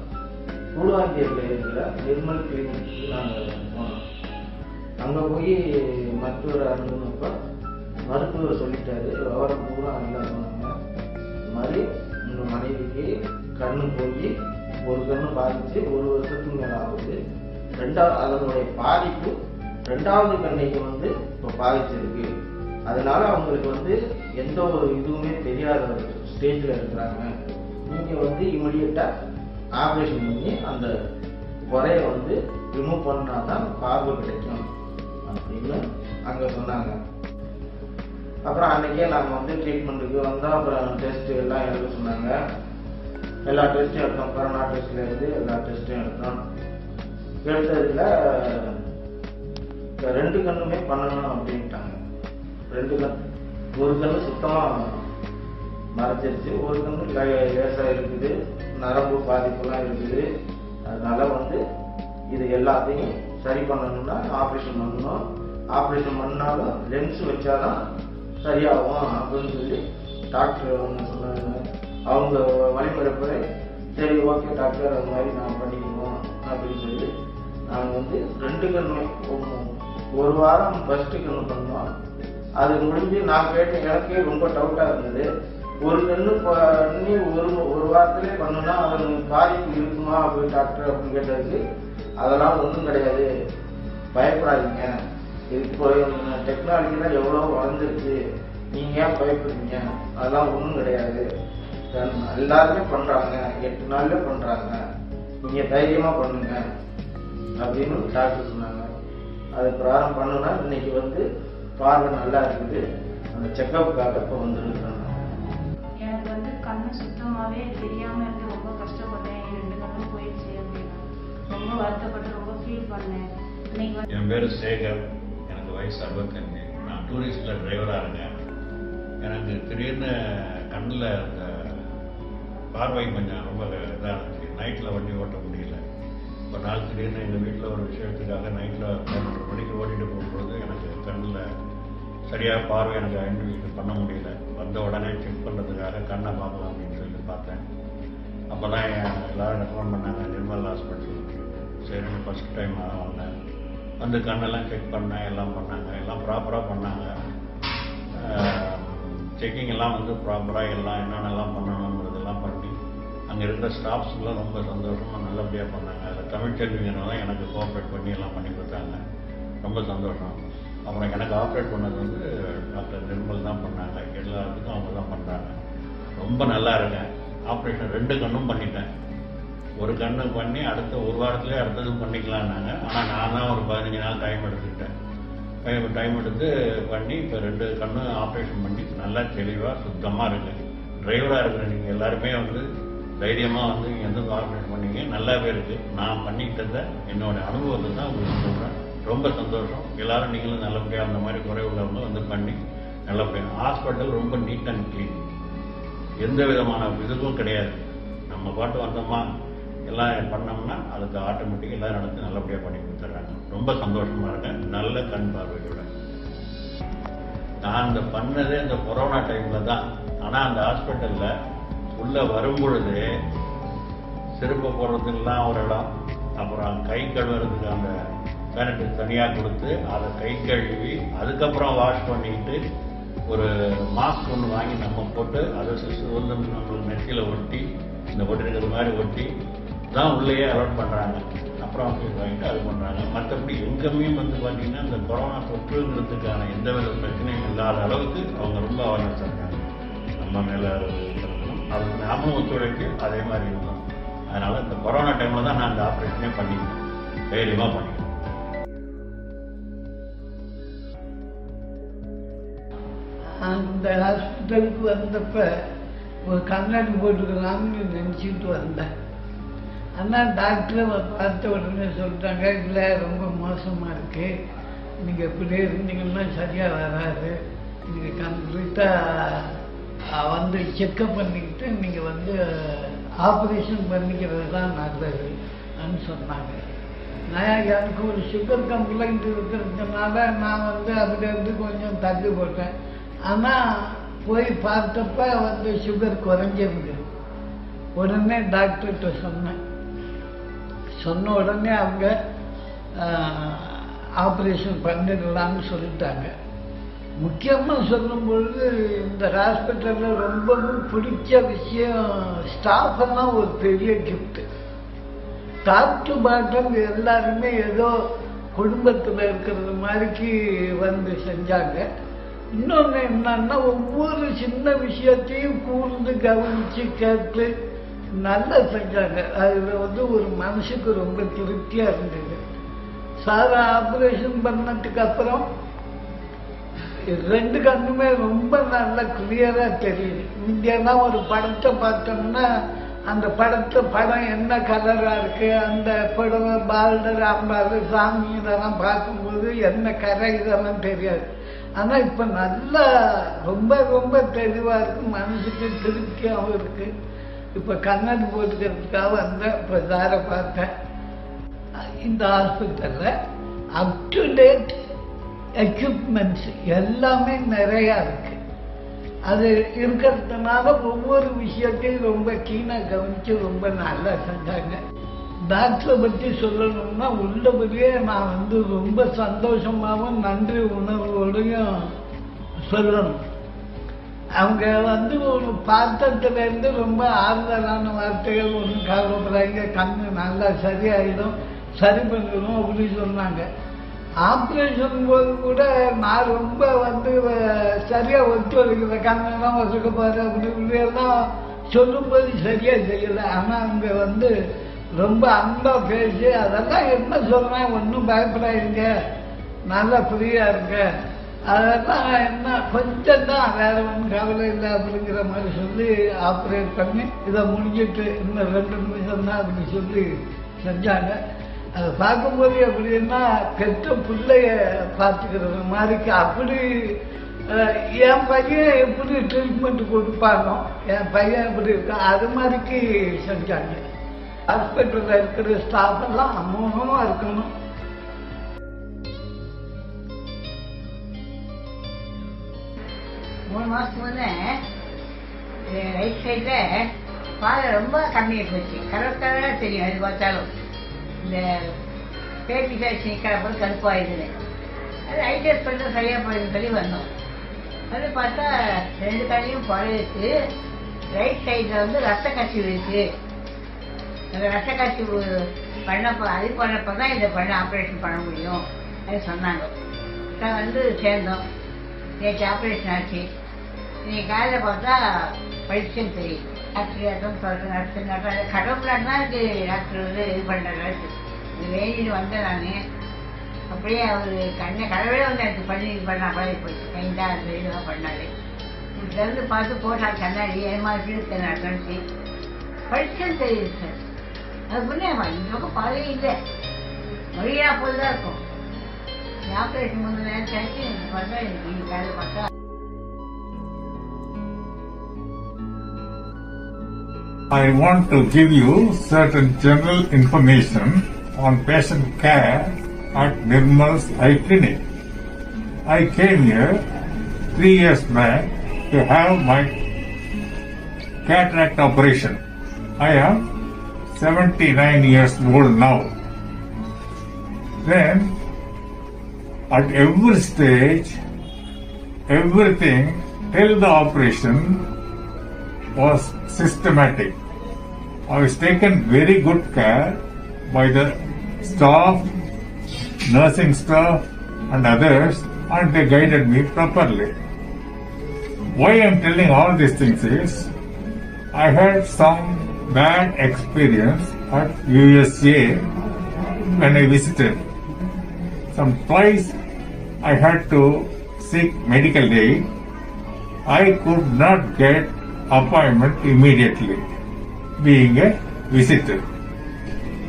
S17: கூடுவாஞ்சேரியில் இருக்கிற நிர்மல் கிளினிக்கு நாங்கள் போனோம். அங்கே போய் மருத்துவர் அணுகுனப்போ மருத்துவர் சொல்லிட்டாரு, விவரம் பூரா நல்லா சொன்னாங்க, இது மாதிரி உங்கள் மனைவிக்கு கண்ணு போய் ஒரு கண்ணு பாதிச்சு 1 வருஷத்துக்கு மேலே ஆகுது. அதனுடைய பாதிப்பு 2வது கண்ணைக்கு வந்து இப்போ பாதிச்சிருக்கு. அதனால அவங்களுக்கு வந்து எந்த ஒரு இதுவுமே தெரியாத ஸ்டேஜில் இருக்கிறாங்க. நீங்கள் வந்து இமிடியட்டாக ஆப்ரேஷன் பண்ணி அந்த குறைய வந்து ரிமூவ் பண்ணால் தான் பார்வை கிடைக்கும் அப்படின்னு அங்கே சொன்னாங்க. அப்புறம் அன்றைக்கே நாங்கள் வந்து ட்ரீட்மெண்ட்டுக்கு வந்தோம். அப்புறம் டெஸ்ட்டு எல்லாம் எடுக்க சொன்னாங்க. எல்லா டெஸ்ட்டும் எடுத்தோம். கொரோனா டெஸ்ட்லேருந்து எல்லா டெஸ்ட்டும் எடுத்தோம். எடுத்ததில் 2 கண்ணுமே பண்ணணும் அப்படின்ட்டாங்க. 2 கண், ஒரு கண்ணு சுத்தமாக மறைச்சிருச்சு, ஒரு கண்ணு லேசாக இருக்குது, நரம்பு பாதிப்புலாம் இருக்குது. அதனால வந்து இது எல்லாத்தையும் சரி பண்ணணும்னா ஆப்ரேஷன் பண்ணணும். ஆப்ரேஷன் பண்ணாலும் லென்ஸ் வச்சாதான் சரியாகும் அப்படின்னு சொல்லி டாக்டர் ஒன்று சொன்னாங்க. அவங்க வழிமுறைப்படி சரி ஓகே டாக்டர், அது மாதிரி நான் பண்ணிக்குவோம் அப்படின்னு சொல்லி நாங்கள் வந்து 2 கண்ணு 1 வாரம் ஃபர்ஸ்ட் கண்ணு பண்ணோம். அது முடிஞ்சு நான் கேட்டேன், எனக்கே ரொம்ப டவுட்டாக இருந்தது. ஒரு கண்ணு பண்ணி ஒரு வாரத்திலே பண்ணணும்னா அது பாதிப்பு இருக்குமா அப்படின்னு டாக்டர் அப்படின்னு கேட்டதுக்கு அதெல்லாம் ஒன்றும் கிடையாது, பயப்படாதீங்க, இப்போ டெக்னாலஜிலாம் எவ்வளோ வளர்ந்துருச்சு, நீங்கள் ஏன் பயப்படுறீங்க, அதெல்லாம் ஒன்றும் கிடையாது, எல்லாருமே பண்ணுறாங்க, 8 நாள்ல பண்ணுறாங்க, நீங்கள் தைரியமாக பண்ணுங்க அப்படின்னு டாக்டர் சொன்னாங்க. அது பிராரம் பண்ணுனா இன்னைக்கு வந்து பார்வை நல்லா இருக்குது. அந்த செக்கப்புக்காக இப்போ வந்துருக்காங்க.
S8: எனக்கு வந்து கண்ணு சுத்தமாகவே தெரியாமல் இருந்து ரொம்ப கஷ்டப்பட்டேன். 2 கண்ணும் போயிடுச்சு அப்படின்னு ரொம்ப வருத்தப்பட்டு ரொம்ப ஃபீல் பண்ணேன். இன்னைக்கு
S10: என் பேர் சேகர், எனக்கு வயசு 65. நான் டூரிஸ்டில் டிரைவராக இருக்கேன். எனக்கு திடீர்னு கண்ணில் அந்த பார்வை கொஞ்சம் ரொம்ப இதாக இருந்துச்சு. நைட்டில் வண்டி ஓட்ட முடியல. ஒரு நாள் திடீர்னு எங்கள் வீட்டில் ஒரு விஷயத்துக்காக நைட்டில் 11 மணிக்கு ஓட்டிகிட்டு போகும்போது எனக்கு கண்ணில் சரியாக பார்வை எனக்கு ஐடென்டிஃபை பண்ண முடியல. வந்த உடனே செக் பண்ணுறதுக்காக கண்ணை பார்க்கலாம் அப்படின்னு சொல்லி பார்த்தேன். அப்போ தான் எல்லோரும் ரெக்கமெண்ட் பண்ணாங்க நிர்மல் ஹாஸ்பிட்டலுக்கு. சரின்னு ஃபஸ்ட் டைம் நான் வந்தேன். வந்து கண்ணெல்லாம் செக் பண்ணேன், எல்லாம் பண்ணாங்க, எல்லாம் ப்ராப்பராக பண்ணாங்க. செக்கிங் எல்லாம் வந்து ப்ராப்பராக எல்லாம் என்னென்னலாம் பண்ணணுங்கிறதெல்லாம் பண்ணி அங்கே இருக்கிற ஸ்டாஃப்ஸ்லாம் ரொம்ப சந்தோஷமாக நல்லபடியாக பண்ணாங்க. அதில் தமிழ்ச்செல்விங்கெல்லாம் எனக்கு கோஆப்ரேட் பண்ணி எல்லாம் பண்ணி கொடுத்தாங்க. ரொம்ப சந்தோஷம். அப்புறம் எனக்கு ஆப்ரேட் பண்ணது வந்து டாக்டர் நிர்மல் தான் பண்ணாங்க. எல்லாத்துக்கும் அவங்க தான் பண்ணுறாங்க. ரொம்ப நல்லா இருக்கேன். ஆப்ரேஷன் 2 கண்ணும் பண்ணிட்டேன். ஒரு கண்ணு பண்ணி அடுத்த 1 வாரத்துலேயே அடுத்ததும் பண்ணிக்கலான்னாங்க. ஆனால் நான் தான் ஒரு 15 நாள் டைம் எடுத்துக்கிட்டேன். டைம் எடுத்து பண்ணி இப்போ 2 கண்ணும் ஆப்ரேஷன் பண்ணி நல்லா தெளிவாக சுத்தமாக இருக்குது. டிரைவராக இருக்கிற நீங்கள் எல்லாருமே வந்து தைரியமாக வந்து நீங்கள் எந்த ஆப்ரேஷன் பண்ணீங்க, நல்லாவே இருக்குது. நான் பண்ணிக்கிட்டதை என்னோட அனுபவத்தை தான் உங்களுக்கு சொல்கிறேன். ரொம்ப சந்தோஷம். எல்லோரும் நீங்களும் நல்லபடியாக அந்த மாதிரி குறை உள்ளவங்க வந்து பண்ணி நல்லபடியாக. ஹாஸ்பிட்டல் ரொம்ப நீட் அண்ட் க்ளீன், எந்த விதமான இதுவும் கிடையாது. நம்ம பாட்டு வந்தோமா எல்லாம் பண்ணோம்னா அதுக்கு ஆட்டோமேட்டிக்காக எல்லாம் நடத்தி நல்லபடியாக பண்ணி கொடுத்துட்றாங்க. ரொம்ப சந்தோஷமாக இருக்கேன். நல்ல கண் பார்வையோட. நான் அந்த பண்ணதே இந்த கொரோனா டைமில் தான். ஆனால் அந்த ஹாஸ்பிட்டலில் உள்ளே வரும்பொழுது செருப்பு போடுறதுக்கெல்லாம் ஒரு இடம், அப்புறம் கை கழுவுறதுக்கு அந்த பேனட்டு தனியாக கொடுத்து அதை கை கழுவி அதுக்கப்புறம் வாஷ் பண்ணிக்கிட்டு ஒரு மாஸ்க் ஒன்று வாங்கி நம்ம போட்டு அதை வந்து நம்மளுக்கு நெற்றியில் ஒட்டி இந்த ஒட்டிருக்கிற மாதிரி ஒட்டி தான் உள்ளேயே அலோட் பண்ணுறாங்க. அப்புறம் வாங்கிட்டு அது பண்ணுறாங்க. மற்றபடி எங்கேயுமே வந்து பார்த்தீங்கன்னா இந்த கொரோனா தொற்றுங்கிறதுக்கான எந்த வித பிரச்சனையும் இல்லாத அளவுக்கு அவங்க ரொம்ப அவேர்னஸ் இருக்காங்க. நம்ம மேலே இருக்கணும், அதுக்கு நாமும் ஒத்துழைப்பு அதே மாதிரி இருந்தோம். அதனால் இந்த கொரோனா டைமில் தான் நான் அந்த ஆப்ரேஷனே பண்ணிக்கிறேன், தைரியமாக பண்ணிக்கிறேன்.
S18: அந்த ஹாஸ்பிட்டலுக்கு வந்தப்ப ஒரு கண்ணாடி போட்டுக்கலாம்னு நினச்சிட்டு வந்தேன். ஆனால் டாக்டரை பார்த்த உடனே சொல்லிட்டாங்க, இல்லை ரொம்ப மோசமாக இருக்குது, நீங்கள் இப்படியே இருந்தீங்கன்னா சரியாக வராது, நீங்கள் கம்ப்ளீட்டாக வந்து செக்கப் பண்ணிக்கிட்டு நீங்கள் வந்து ஆப்ரேஷன் பண்ணிக்கிறது தான் நல்லதுன்னு சொன்னாங்க. நான் எனக்கு ஒரு சுகர் கம்ப்ளைண்ட் இருக்கிறதுனால நான் அதுலேருந்து கொஞ்சம் தள்ளி போட்டேன். ஆனால் போய் பார்த்தப்ப சுகர் குறைஞ்சிருந்தது. உடனே டாக்டர்கிட்ட சொன்ன உடனே அவங்க ஆப்ரேஷன் பண்ணிடலாம்னு சொல்லிட்டாங்க. முக்கியமாக சொல்லும்பொழுது இந்த ஹாஸ்பிட்டலில் ரொம்பவும் பிடிச்ச விஷயம் ஸ்டாஃப் எல்லாம் ஒரு பெரிய கிஃப்ட். டாப் டு பாட்டம் எல்லாருமே ஏதோ குடும்பத்தில் இருக்கிறது மாதிரிக்கு செஞ்சாங்க. இன்னொன்று என்னன்னா ஒவ்வொரு சின்ன விஷயத்தையும் கூர்ந்து கவனித்து கேட்டு நல்லா செஞ்சாங்க. அதில் ஒரு மனசுக்கு ரொம்ப திருப்தியாக இருந்தது. சார் ஆப்ரேஷன் பண்ணதுக்கு அப்புறம் 2 கண்ணுமே ரொம்ப நல்லா கிளியராக தெரியுது. இங்கெல்லாம் ஒரு படத்தை பார்த்தோம்னா அந்த படம் என்ன கலராக இருக்குது, அந்த படம் பால்டர் அம்பாடு சாமி இதெல்லாம் பார்க்கும்போது என்ன கரை இதெல்லாம் தெரியாது. ஆனால் இப்போ நல்லா ரொம்ப ரொம்ப தெளிவாக இருக்குது, மனசுக்கு திருப்தியாகவும் இருக்குது. இப்போ கண்ணாடி போட்டுக்கிறதுக்காக இப்போ சாரை பார்த்தேன். இந்த ஹாஸ்பிட்டலில் அப் டு டேட் எக்யூப்மெண்ட்ஸ் எல்லாமே நிறையா இருக்குது. அது இருக்கிறதுனால ஒவ்வொரு விஷயத்தையும் ரொம்ப கீனாக கவனித்து ரொம்ப நல்லா செஞ்சாங்க. டாக்டரை பற்றி சொல்லணும்னா உள்ளபடியே நான் ரொம்ப சந்தோஷமாகவும் நன்றி உணர்வோடையும் சொல்லணும். அவங்க ஒரு பார்த்ததுலேருந்து ரொம்ப ஆறுதலான வார்த்தைகள், ஒன்றும் கவலைப்படாங்க, கண்ணு நல்லா சரியாயிடும், சரி பண்ணிடும் அப்படின்னு சொன்னாங்க. ஆப்ரேஷன் போது கூட நான் ரொம்ப சரியாக ஒத்துழைக்கல, கண்ணெல்லாம் வசுக்கப்பாரு அப்படி இப்படியெல்லாம் சொல்லும்போது சரியாக செய்யலை. ஆனால் அவங்க ரொம்ப அன்பாக பேசி அதெல்லாம் என்ன சொல்கிறேன், ஒன்றும் பயப்படாதீங்க, நல்லா ஃப்ரீயாக இருங்க, அதெல்லாம் என்ன கொஞ்சம் தான், வேற ஒன்றும் கவலை இல்லை அப்படிங்கிற மாதிரி சொல்லி ஆப்ரேட் பண்ணி இதை முடிஞ்சிட்டு இன்னும் 2 நிமிஷம் தான் அப்படி சொல்லி செஞ்சாங்க. அதை பார்க்கும்போது எப்படின்னா பெற்ற பிள்ளைய பார்த்துக்கிறது மாதிரிக்கு அப்படி என் பையன் எப்படி ட்ரீட்மெண்ட் கொடுப்பானோ, என் பையன் எப்படி இருக்கா அது மாதிரிக்கு செஞ்சாங்க. ஹாஸ்பிட்டலில் இருக்கிற ஸ்டாஃப் எல்லாம் அமோகமாக இருக்கணும்.
S19: மூணு மாதத்துக்கு ரைட் சைடில் பாதை ரொம்ப கம்மியாக போச்சு, கரெக்டாக தெரியும். அது பார்த்தாலும் இந்த பேட்டி காய்ச்சி நிற்கிறப்போ கருப்பாயிடுது. அது ஐடிஎஸ் பண்ண சரியாக போயிடுன்னு சொல்லி வந்தோம். அது பார்த்தா 2 கண்ணையும் பழையிருக்கு. ரைட் சைடில் ரத்த கசிவு இருக்கு. அந்த ரத்த கசிவு அது பண்ணப்போ தான் இதை ஆப்ரேஷன் பண்ண முடியும் அது சொன்னாங்க. நான் சேர்ந்தோம். நேற்று ஆப்ரேஷன் ஆச்சு. இன்னைக்கு காலையில் பார்த்தா படிச்சுன்னு தெரியும். டாக்டர் சொல்லிட்டு கடவுளாக தான் இருக்கு. டாக்டர் இது பண்ணுறாரு. இது வேண்டிட்டு வந்தேன் நான். அப்படியே அவர் கடவுளே எனக்கு பண்ணி இது பண்ணா பழகி போச்சு. கைண்டா அது இதெல்லாம் பண்ணாரு. இதுலேருந்து பார்த்து போட்டால் கண்ணாடி ஏமாற்றி நடந்துச்சு. படிச்சுன்னு தெரியுது சார். அது முன்னேமா இந்த பக்கம் பாதையே இல்லை, வழியாக போய் தான் இருக்கும். ஆப்ரேஷன் 3 நேரத்தை ஆச்சு. எனக்கு பார்த்தா இன்னைக்கு காலையில் பார்த்தா
S20: I want to give you certain general information on patient care at Nirmal's Eye Clinic. I came here 3 years back to have my cataract operation. I am 79 years old now. Then, at every stage, everything till the operation was systematic. I was taken very good care by the staff, nursing staff and others, and they guided me properly. Why I am telling all these things is, I had some bad experience at USA when I visited. Twice I had to seek medical aid. I could not get appointment immediately, being a visitor.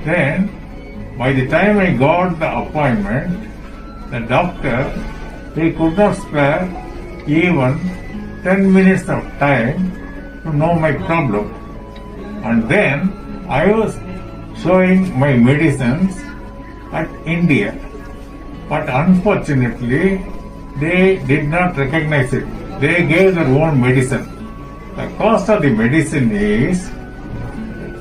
S20: Then, by the time I got the appointment, the doctor, he could not spare even 10 minutes of time to know my problem. And then I was showing my medicines at India. But unfortunately, they did not recognize it. They gave their own medicine. The cost of the medicine is,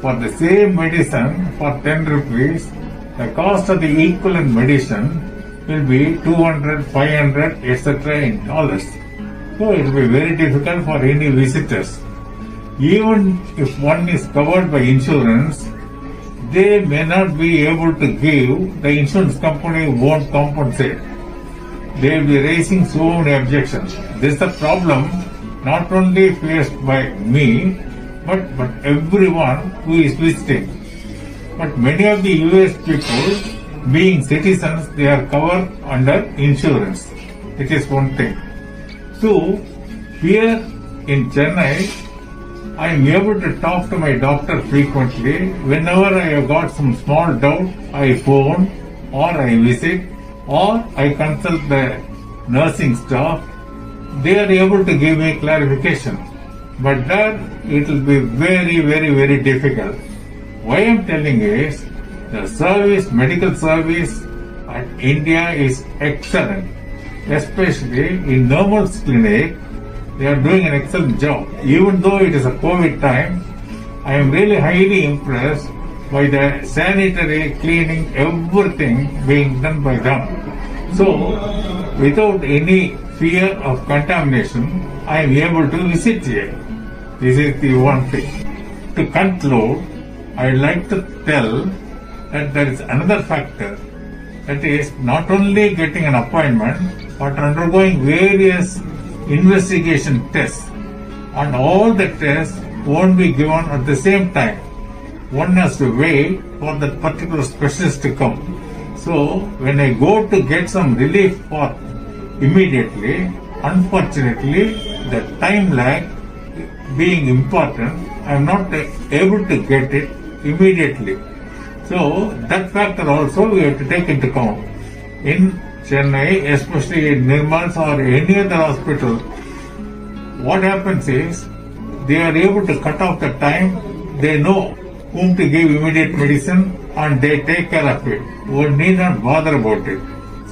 S20: for the same medicine for 10 rupees, the cost of the equivalent medicine will be 200, 500, etc. in dollars. So it will be very difficult for any visitors. Even if one is covered by insurance, they may not be able to give, the insurance company won't compensate. They will be raising so many objections. This is a problem not only faced by me, but everyone who is visiting. But many of the US people, being citizens, they are covered under insurance. It is one thing. Two, here in Chennai, I am able to talk to my doctor frequently. Whenever I have got some small doubt, I phone or I visit or I consult the nursing staff. They are able to give me clarification. But that it will be very, very, very difficult. Why I am telling is, the service, medical service at India is excellent. Especially in Nirmal's clinic, they are doing an excellent job. Even though it is a COVID time, I am really highly impressed by the sanitary, cleaning, everything being done by them. So, without any fear of contamination, I am able to visit here. This is the one thing. To conclude, I would like to tell that there is another factor, that is not only getting an appointment, but undergoing various investigation tests. And all the tests won't be given at the same time. One has to wait for that particular specialist to come. So, when I go to get some relief for immediately, unfortunately, the time lag being important, I am not able to get it immediately. So, that factor also we have to take into account. In Chennai, especially in Nirmal's or any other hospital, what happens is, they are able to cut off the time, they know whom to give immediate medicine and they take care of it. One need not bother about it.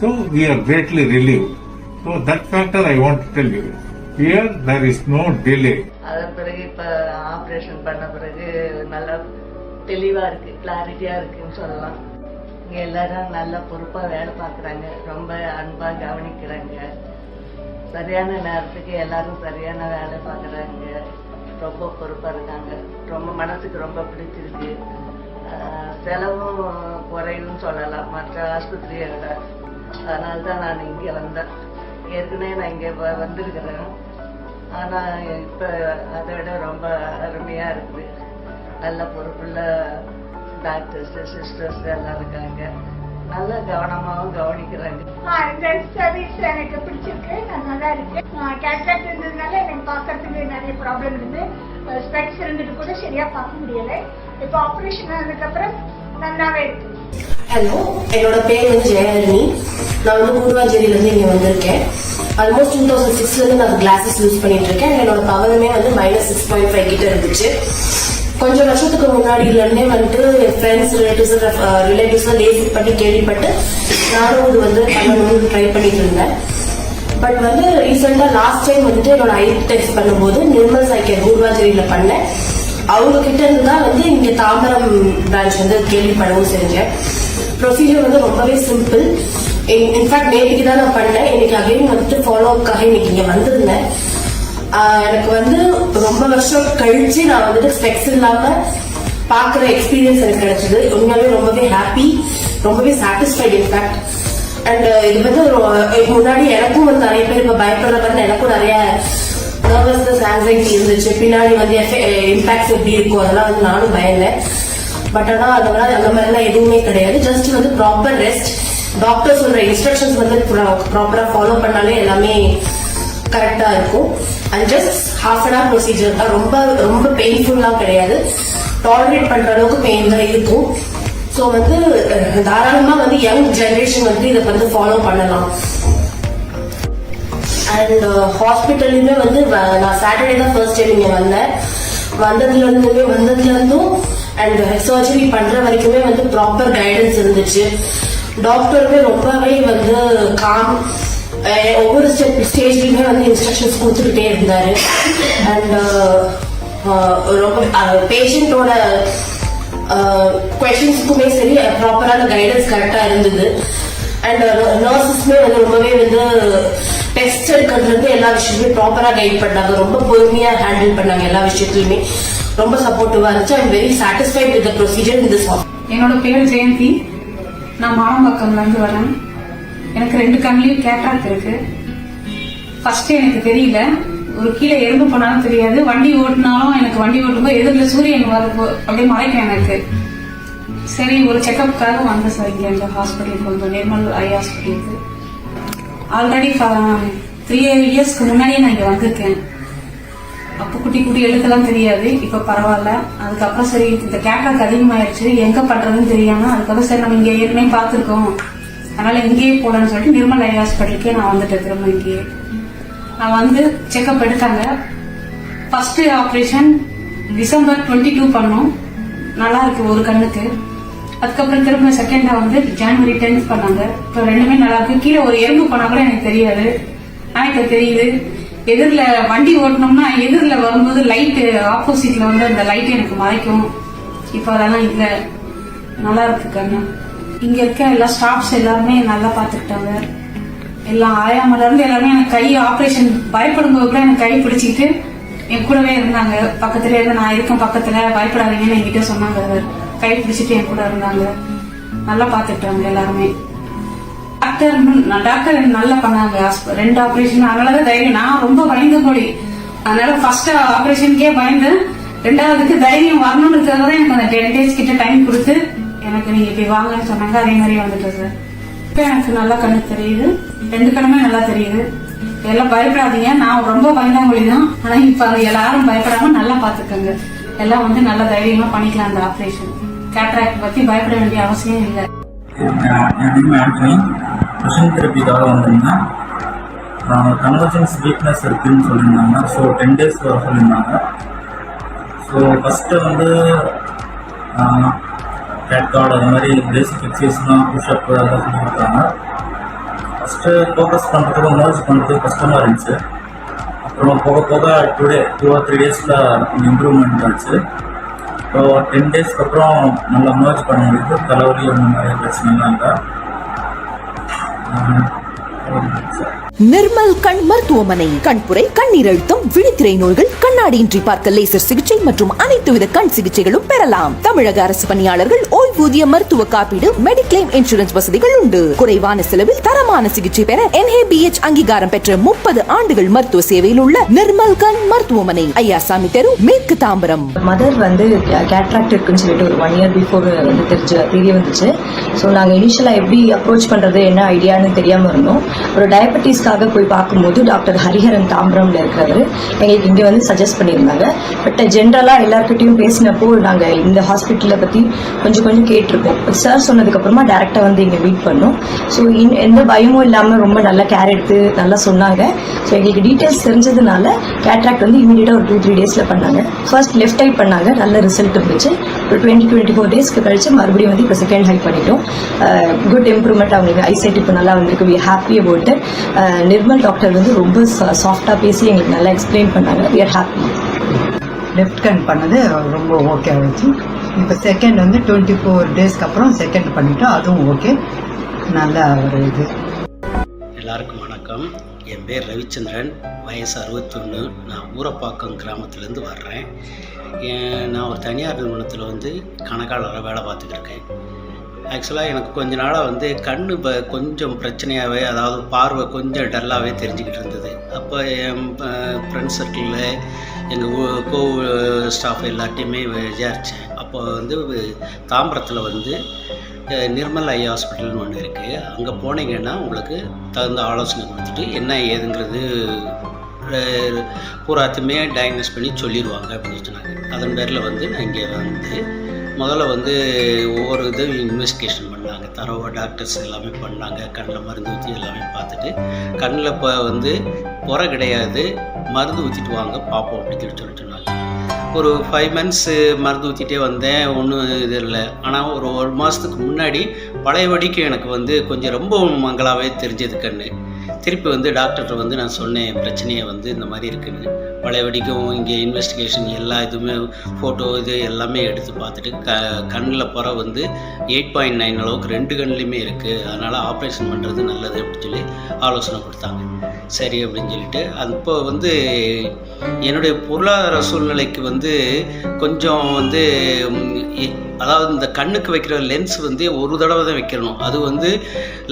S20: So, we are greatly relieved. So, that factor I want to tell you. Here, there is no delay.
S19: அதன் பிறகு இப்போ operation பண்ண பிறகு நல்லா தெளிவாக இருக்குது, கிளாரிட்டியாக இருக்குன்னு சொல்லலாம். இங்கே எல்லாரும் நல்ல பொறுப்பாக வேலை பார்க்குறாங்க, ரொம்ப அன்பாக கவனிக்கிறாங்க, சரியான நேரத்துக்கு எல்லாரும் சரியான வேலை பார்க்குறாங்க, ரொம்ப பொறுப்பாக இருக்காங்க, ரொம்ப மனசுக்கு ரொம்ப பிடிச்சிருக்கு. செலவும் குறையுன்னு சொல்லலாம் மற்ற ஆஸ்பத்திரியை விட. அதனால தான் நான் இங்கே வந்தேன். ஏற்கனவே நான் இங்கே வந்திருக்கிறேன். ஆனால் இப்போ அதை விட ரொம்ப அருமையாக இருக்குது. நல்ல பொறுப்புள்ள டாக்டர்ஸ், சிஸ்டர்ஸ் எல்லாம் இருக்காங்க. நல்ல கவனமாகவும் கவனிக்கிறாங்க.
S21: இந்த சர்வீஸ் எனக்கு பிடிச்சிருக்கு, நான் நல்லா இருக்கேன். கேட்ராக்ட் இருந்ததுனால எனக்கு பார்க்கறதுக்கு நிறைய ப்ராப்ளம் இருந்து, ஸ்பெக்ஸ் இருந்துட்டு கூட சரியா பார்க்க முடியலை. இப்போ ஆப்ரேஷன் ஆனதுக்கப்புறம் நல்லாவே இருக்கு.
S22: ஹலோ, என்னோட பேர் வந்து ஜெயஹரிணி. நான் வந்து பூர்வாஞ்சேரியிலேருந்து இங்கே வந்திருக்கேன். ஆல்மோஸ்ட் 2006 நான் கிளாஸஸ் யூஸ் பண்ணிட்டு இருக்கேன். என்னோட பவருமே வந்து -6.5 கிட்ட இருந்துச்சு. கொஞ்சம் வருஷத்துக்கு முன்னாடியிலேருந்தே வந்துட்டு என் ஃப்ரெண்ட்ஸ், ரிலேட்டிவ்ஸ் லேசிக் பண்ணி கேள்விப்பட்டு நானும் இது வந்து பண்ணணும்னு ட்ரை பண்ணிட்டு இருந்தேன். பட் வந்து ரீசெண்டாக லாஸ்ட் டைம் வந்துட்டு என்னோட ஐ டெஸ்ட் பண்ணும்போது நிர்மல் சைக்கேர் பூர்வாஞ்சேரியில் பண்ணேன். அவங்க கிட்ட இருந்து தான் வந்து இங்கே தாம்பரம் பிரான்ச் வந்து கேள்விப்படவும் செஞ்சேன். ப்ரொசீஜர் வந்து ரொம்பவே சிம்பிள். இன்ஃபேக்ட் நேற்றுக்கு தான் நான் பண்ணேன். இன்னைக்கு அகைன் வந்துட்டு ஃபாலோ அப்காக இன்னைக்கு இங்கே வந்திருந்தேன். எனக்கு வந்து ரொம்ப வருஷம் கழிச்சு நான் வந்துட்டு ஸ்பெக்ஸ் இல்லாம பாக்குற எக்ஸ்பீரியன்ஸ் எனக்கு கிடைச்சது. உண்மையாவே ரொம்பவே ஹாப்பி, ரொம்பவே சாட்டிஸ்ஃபைட் இன்ஃபேக்ட். அண்ட் இது வந்து முன்னாடி எனக்கும் வந்து நிறைய பேர் இப்ப பயப்படுற மாதிரி எனக்கும் நிறைய நர்வஸ்னஸ், ஆங்ஸைட்டி இருந்துச்சு. பின்னாடி வந்து இம்பாக்ட்ஸ் எப்படி இருக்கும் அதெல்லாம் வந்து நானும் பயந்தேன். பட் ஆனா அதெல்லாம் அந்த மாதிரிலாம் எதுவுமே கிடையாது. ஜஸ்ட் வந்து ப்ராப்பர் ரெஸ்ட், டாக்டர் சொல்ற இன்ஸ்ட்ரக்ஷன்ஸ் வந்து ப்ராப்பரா ஃபாலோ பண்ணாலே எல்லாமே கரெக்டா இருக்கும். And just half an hour procedure தான். ரொம்ப ரொம்ப பெயின்ஃபுல்லாம் கிடையாது. டாலரேட் பண்ற அளவுக்கு பெயின் தான் இருக்கும். ஸோ வந்து தாராளமா வந்து யங் ஜெனரேஷன் வந்து இதை வந்து ஃபாலோ பண்ணலாம். அண்ட் ஹாஸ்பிட்டல்லுமே வந்து நான் சாட்டர்டே தான் ஃபர்ஸ்ட் டைம் இங்கே வந்தேன். வந்ததுலேருந்தும் அண்ட் சர்ஜரி பண்ற வரைக்குமே வந்து ப்ராப்பர் கைடன்ஸ் இருந்துச்சு. டாக்டருமே ரொம்பவே வந்து காம், ஒவ்வொரு ஸ்டேஜ்லயுமே வந்து இன்ஸ்ட்ரக்ஷன்ஸ் கொடுத்துக்கிட்டே இருந்தாரு. அண்ட் ரொம்ப பேஷண்டோட கொஸ்டின்ஸுக்குமே சரி ப்ராப்பரான கைடன்ஸ் கரெக்டா இருந்தது. அண்ட் நர்சஸ்மே வந்து ரொம்பவே வந்து டெஸ்ட் எடுக்கிறதுல இருந்து எல்லா விஷயத்துமே ப்ராப்பரா கைட் பண்ணாங்க. ரொம்ப பொறுமையா ஹேண்டில் பண்ணாங்க. எல்லா விஷயத்துலயுமே ரொம்ப சப்போர்ட்டிவா இருந்துச்சு. I am very satisfied with the procedure in this hospital.
S8: என்னோட பேர் ஜெயந்தி. நான் மானம்பாக்கம்ல இருந்து வரேன். எனக்கு 2 கண்ணிலையும் கேட்ராக்ட் இருக்கு. ஃபர்ஸ்ட் எனக்கு தெரியல, ஒரு கீழே எறும்பு போனாலும் தெரியாது, வண்டி ஓட்டினாலும் எனக்கு வண்டி ஓட்டும்போது எதிரில் சூரியன் வரும்போது அப்படியே மறைக்கும் எனக்கு. சரி, ஒரு செக்அப்காக வந்தேன் சார் இங்கே எங்கள் ஹாஸ்பிட்டலுக்கு வந்தோம், நிர்மல் ஐ ஹாஸ்பிட்டலுக்கு. ஆல்ரெடி 3 இயர்ஸ்க்கு முன்னாடியே நான் இங்கே வந்திருக்கேன். அப்போ குட்டி குட்டி எழுத்தெல்லாம் தெரியாது, இப்போ பரவாயில்ல. அதுக்கப்புறம் சரி இந்த கேட்ராக்ட் அதிகமாயிடுச்சு, எங்க பண்றதுன்னு தெரியாம அதுக்கப்புறம் சரி நம்ம இங்கே ஏற்கனவே பார்த்துருக்கோம், அதனால இங்கேயே போலன்னு சொல்லிட்டு நிர்மல் ஐ ஹாஸ்பிட்டலுக்கே நான் வந்துட்டேன். திரும்ப இங்கேயே நான் வந்து செக்அப் எடுத்தாங்க. ஃபர்ஸ்ட் ஆப்ரேஷன் December 22 பண்ணோம், நல்லா இருக்கு ஒரு கண்ணுக்கு. அதுக்கப்புறம் திரும்ப செகண்டா வந்து January 10 பண்ணாங்க. இப்போ 2மே நல்லா இருக்கு. கீழே ஒரு எறும்பு போனா கூட எனக்கு தெரியாது, ஆனா இப்ப தெரியுது. எதிரில் வண்டி ஓட்டணும்னா எதிரில் வரும்போது லைட்டு ஆப்போசிட்ல வந்து அந்த லைட் எனக்கு மறைக்கும். இப்போ அதெல்லாம் இல்லை, நல்லா இருக்கு கண்ணு. இங்க இருக்க எல்லா ஸ்டாஃப்ஸ் எல்லாருமே நல்லா பாத்துக்கிட்டாங்க. எல்லாம் ஆயாமல இருந்து எல்லாருமே எனக்கு கை ஆபரேஷன் பயப்படும் போது கூட எனக்கு கை பிடிச்சிக்கிட்டு என் கூடவே இருந்தாங்க. பக்கத்துல இருந்து நான் இருக்கேன் பக்கத்துல, பயப்படாதீங்கன்னு என்கிட்ட சொன்னாங்க. கை பிடிச்சிட்டு என் கூட இருந்தாங்க. நல்லா பாத்துக்கிட்டாங்க எல்லாருமே. டாக்டர் நல்லா பண்ணாங்க. 2 ஆபரேஷன், அதனாலதான் தைரியம். நான் ரொம்ப பயந்து போடி, அதனால ஃபர்ஸ்ட் ஆபரேஷனுக்கே பயந்து 2வதுக்கு தைரியம் வரணும்ன்றதுக்காக தான் எனக்கு அந்த 10 days கிட்ட டைம் கொடுத்து எனக்கு நீங்க இப்படி வாங்கன்னு சொன்னாங்க. அதே மாதிரி வந்துட்டேன் சார். இப்ப எனக்கு நல்லா கண்ணு தெரியுது, 2 கண்ணுமே நல்லா தெரியுது. எல்லாம் பயப்படாதீங்க, நான் ரொம்ப பயந்தாங்கொழி தான். ஆனா இப்ப எல்லாரும் பயப்படாம நல்லா பாத்துக்கோங்க. எல்லாம் வந்து நல்ல தைரியமா பண்ணிக்கலாம் அந்த ஆபரேஷன். கேட்ராக்ட் பத்தி பயப்பட வேண்டிய அவசியம் இல்லை.
S1: மிஷன் தெரப்பிக்காக வந்திருந்தேன். கன்வர்ஜன்ஸ் வீக்னஸ் இருக்குன்னு சொல்லியிருந்தாங்க. ஸோ 10 days வர சொல்லியிருந்தாங்க. ஸோ ஃபஸ்ட்டு வந்து கேட்கார்டு அது மாதிரி பேசிக் எக்ஸசைஸ்லாம் புஷ்அப் அதெல்லாம் சொல்லி கொடுத்தாங்க. ஃபஸ்ட்டு ஃபோக்கஸ் பண்ணுறதுக்கு மர்ஜ் பண்ணுறதுக்கு கஷ்டமாக இருந்துச்சு. அப்புறம் போக போக 2 or 3 days இம்ப்ரூவ்மெண்ட் ஆச்சு. ஸோ 10 daysக்கு அப்புறம் நல்லா மர்ஜ் பண்ண முடியுது. தலைவலி அந்த மாதிரி பிரச்சனைலாம் இல்லை.
S3: நிர்மல் கண் மருத்துவமனை. கண்புரை, கண்ணீர் அழுத்தம், விழித்திரை நோய்கள், கண்ணாடியின்றி பார்க்க லேசர் சிகிச்சை மற்றும் அனைத்து வித கண் சிகிச்சைகளும் பெறலாம். தமிழக அரசு பணியாளர்கள் ஓய்வூதிய மருத்துவ காப்பீடு, மெடிக்ளைம் இன்சூரன்ஸ் வசதிகள் உண்டு. குறைவான செலவில் தரமான சிகிச்சை பெற NABH அங்கீகாரம் பெற்ற 30 ஆண்டுகள் மருத்துவ சேவையில் உள்ள நிர்மல் கண் மருத்துவமனை, ஐயாசாமி தெரு, மேற்கு தாம்பரம்.
S23: மதர் வந்து கேட்ராக்ட் இருக்குன்னு சொல்லிட்டு ஒரு 1 year பிஃபோர் வந்து தெரிய வந்துச்சு. ஸோ நாங்கள் இனிஷியலாக எப்படி அப்ரோச் பண்ணுறது என்ன ஐடியான்னு தெரியாமல் இருந்தோம். ஒரு டயபெட்டிஸ்க்காக போய் பார்க்கும்போது டாக்டர் ஹரிஹரன் தாம்பரம்ல இருக்கிறவர் எங்களுக்கு இங்கே வந்து சஜஸ்ட் பண்ணியிருந்தாங்க. பட் ஜென்ரலாக எல்லாருக்கிட்டையும் பேசினப்போ நாங்கள் இந்த ஹாஸ்பிட்டலை பற்றி கொஞ்சம் கேட்டிருக்கோம். சார் சொன்னதுக்கப்புறமா டேரெக்டாக வந்து இங்கே மீட் பண்ணோம். ஸோ எந்த பயமும் இல்லாமல் ரொம்ப நல்லா கேர் எடுத்து நல்லா சொன்னாங்க. ஸோ எங்களுக்கு டீட்டெயில்ஸ் தெரிஞ்சதுனால கேட்ராக்ட் வந்து இமீடியட்டாக ஒரு 2-3 daysல பண்ணாங்க. ஃபர்ஸ்ட் லெஃப்ட் ஐ பண்ணாங்க, நல்ல ரிசல்ட் இருந்துச்சு. ஒரு 20-24 daysக்கு கழிச்சு மறுபடியும் வந்து இப்போ செகண்ட் ஹை பண்ணிட்டோம். Good improvement. அவங்களுக்கு ஐசைட் இப்போ நல்லா வந்திருக்கு. We happy about that. Nirmal doctor வந்து ரொம்ப சாஃப்டாக பேசி எங்களுக்கு நல்லா எக்ஸ்பிளைன் பண்ணாங்க. We are happy.
S24: லெஃப்ட் கண் பண்ணது ரொம்ப ஓகே ஆகிடுச்சு. இப்போ செகண்ட் வந்து 24 daysக்கு அப்புறம் செகண்ட் பண்ணிட்டோம், அதுவும் ஓகே. நல்ல ஒரு இது.
S25: எல்லாருக்கும் வணக்கம். என் பேர் ரவிச்சந்திரன், வயசு 61. நான் ஊரப்பாக்கம் கிராமத்துலேருந்து வர்றேன். நான் ஒரு தனியார் நிறுவனத்தில் வந்து கணக்காளராக வேலை பார்த்துக்கிட்டு இருக்கேன். ஆக்சுவலாக எனக்கு கொஞ்ச நாளாக வந்து கண் கொஞ்சம் பிரச்சனையாகவே, அதாவது பார்வை கொஞ்சம் டல்லாகவே தெரிஞ்சுக்கிட்டு இருந்தது. அப்போ என் ஃப்ரெண்ட்ஸ் சர்க்கிளில் எங்கள் கோ ஸ்டாஃப் எல்லாத்தையுமே விசாரித்தேன். அப்போ வந்து தாம்பரத்தில் வந்து நிர்மல் ஐ ஹாஸ்பிட்டல்னு ஒன்று இருக்குது. அங்கே போனீங்கன்னா உங்களுக்கு தகுந்த ஆலோசனை கொடுத்துட்டு என்ன ஏதுங்கிறது பூராத்தையுமே டயக்னோஸ் பண்ணி சொல்லிடுவாங்க அப்படின்னு சொன்னாங்க. அதன் பேரில் வந்து நான் இங்கே வந்து முதல்ல வந்து ஒவ்வொரு இதுவும் இன்வெஸ்டிகேஷன் பண்ணாங்க. தரவா டாக்டர்ஸ் எல்லாமே பண்ணாங்க. கண்ணில் மருந்து ஊற்றி எல்லாமே பார்த்துட்டு, கண்ணில் இப்போ வந்து புறை கிடையாது, மருந்து ஊற்றிட்டு வாங்க பார்ப்போம் அப்படின்னு சொல்லி சொன்னாங்க. ஒரு 5 months மருந்து ஊற்றிட்டே வந்தேன், ஒன்றும் இது இல்லை. ஆனால் ஒரு மாதத்துக்கு முன்னாடி பழையபடிக்கு எனக்கு வந்து கொஞ்சம் ரொம்ப மங்களாகவே தெரிஞ்சது கண்ணு. திருப்பி வந்து டாக்டர்கிட்ட வந்து நான் சொன்னேன் பிரச்சனையை வந்து இந்த மாதிரி இருக்குன்னு. பழையபடிக்கும் இங்கே இன்வெஸ்டிகேஷன் எல்லா இதுவுமே ஃபோட்டோ இது எல்லாமே எடுத்து பார்த்துட்டு கண்ணில் புற வந்து 8.9 அளவுக்கு 2 கண்ணுலையுமே இருக்குது. அதனால் ஆப்ரேஷன் பண்ணுறது நல்லது அப்படின்னு சொல்லி ஆலோசனை கொடுத்தாங்க. சரி அப்படின்னு சொல்லிட்டு அப்போ வந்து என்னுடைய பொருளாதார சூழ்நிலைக்கு வந்து கொஞ்சம் வந்து அதாவது இந்த கண்ணுக்கு வைக்கிற லென்ஸ் வந்து ஒரு தடவை தான் வைக்கணும். அது வந்து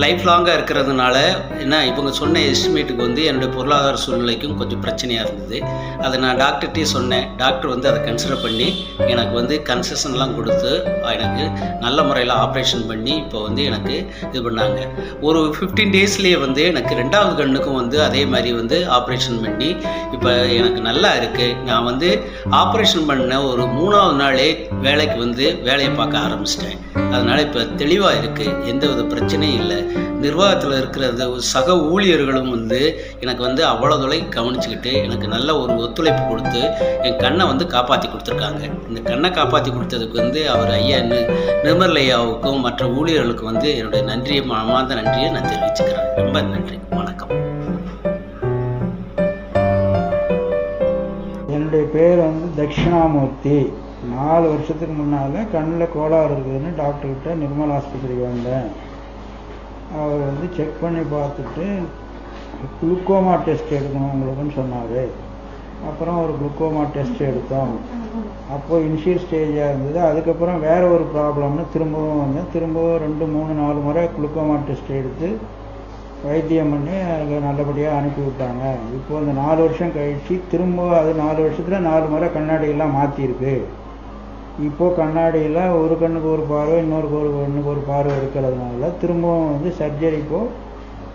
S25: லைஃப் லாங்காக இருக்கிறதுனால என்ன இவங்க சொன்ன எஸ்டிமேட்டுக்கு வந்து என்னுடைய பொருளாதார சூழ்நிலைக்கும் கொஞ்சம் பிரச்சனையாக இருந்தது. அதை நான் டாக்டர்கிட்டே சொன்னேன். டாக்டர் வந்து அதை கன்சிடர் பண்ணி எனக்கு வந்து கன்செஷன்லாம் கொடுத்து எனக்கு நல்ல முறையில் ஆப்ரேஷன் பண்ணி இப்போ வந்து எனக்கு இது பண்ணாங்க. ஒரு 15 daysலேயே வந்து எனக்கு 2வது கண்ணுக்கும் வந்து அதே மாதிரி வந்து ஆப்ரேஷன் பண்ணி இப்போ எனக்கு நல்லா இருக்குது. நான் வந்து ஆப்ரேஷன் பண்ண ஒரு 3வது நாளே வேலைக்கு வந்து வேலையை பார்க்க ஆரம்பிச்சிட்டேன். அதனால் இப்போ தெளிவாக இருக்குது, எந்த வித பிரச்சனையும் இல்லை. நிர்வாகத்தில் இருக்கிற சக ஊழியர்களும் வந்து எனக்கு வந்து அவ்வளோ தொலைக்கு கவனிச்சுக்கிட்டு எனக்கு நல்ல ஒரு ஒத்துழைப்பு கொடுத்து என் கண்ணை வந்து காப்பாற்றி கொடுத்துருக்காங்க. இந்த கண்ணை காப்பாற்றி கொடுத்ததுக்கு வந்து அவர் ஐயா நிர்மல் ஐயாவுக்கும் மற்ற ஊழியர்களுக்கும் வந்து என்னுடைய நன்றியை மனமார்ந்த நன்றியை நான் தெரிவிச்சுக்கிறேன். ரொம்ப நன்றி, வணக்கம்.
S2: என்னுடைய பேர் வந்து தட்சிணாமூர்த்தி. 4 வருஷத்துக்கு முன்னால் கண்ணில் கோளாறு இருக்குதுன்னு டாக்டர்கிட்ட நிர்மல் ஆஸ்பத்திரிக்கு வந்தேன். அவர் வந்து செக் பண்ணி பார்த்துட்டு குளுக்கோமா டெஸ்ட் எடுக்கணும் உங்களுக்குன்னு சொன்னார். அப்புறம் ஒரு குளுக்கோமா டெஸ்ட் எடுத்தோம். அப்போது இனிஷியல் ஸ்டேஜாக இருந்தது. அதுக்கப்புறம் வேறு ஒரு ப்ராப்ளம்னு திரும்பவும் வந்தேன். திரும்பவும் 2, 3, 4 முறை குளுக்கோமா டெஸ்ட் எடுத்து வைத்தியம் பண்ணி அதை நல்லபடியாக அனுப்பி விட்டாங்க. இப்போது இந்த 4 வருஷம் கழித்து திரும்ப அது 4 வருஷத்தில் 4 முறை கண்ணாடியெல்லாம் மாற்றிருக்கு. இப்போது கண்ணாடியில் ஒரு கண்ணுக்கு ஒரு பார்வை, இன்னொரு கண்ணுக்கு ஒரு பார்வை இருக்கிறதுனால திரும்பவும் வந்து சர்ஜரி இப்போது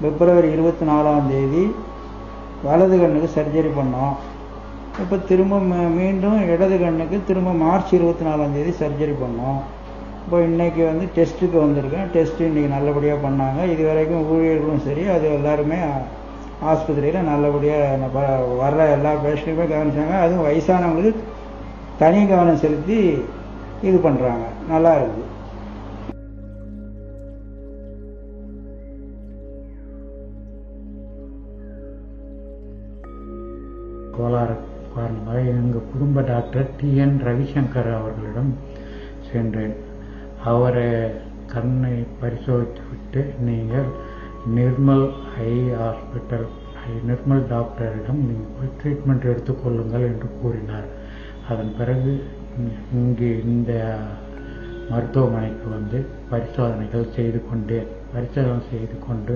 S2: February 24 வலது கண்ணுக்கு சர்ஜரி பண்ணோம். இப்போ திரும்ப மீண்டும் இடது கண்ணுக்கு திரும்ப March 24 சர்ஜரி பண்ணோம். இப்போ இன்றைக்கி வந்து டெஸ்ட்டுக்கு வந்திருக்கேன். டெஸ்ட்டு இன்றைக்கி நல்லபடியாக பண்ணாங்க. இது வரைக்கும் ஊழியர்களும் சரி அது எல்லாருமே ஆஸ்பத்திரியில் நல்லபடியாக வர்ற எல்லா பேஷண்ட்டுமே கவனிச்சாங்க. அதுவும் வயசானவங்களுக்கு தனி கவனம் செலுத்தி இது பண்ணுறாங்க. நல்லா இருக்குது.
S4: கோளாறு காரணமாக எங்கள் குடும்ப டாக்டர் TN ரவிசங்கர் அவர்களிடம் சென்றேன். அவரை கண்ணை பரிசோதித்து விட்டு நீங்கள் நிர்மல் ஐ ஹாஸ்பிட்டல் நிர்மல் டாக்டரிடம் நீங்கள் போய் ட்ரீட்மெண்ட் எடுத்துக்கொள்ளுங்கள் என்று கூறினார். அதன் பிறகு இங்கே இந்த மருத்துவமனைக்கு வந்து பரிசோதனை செய்து கொண்டு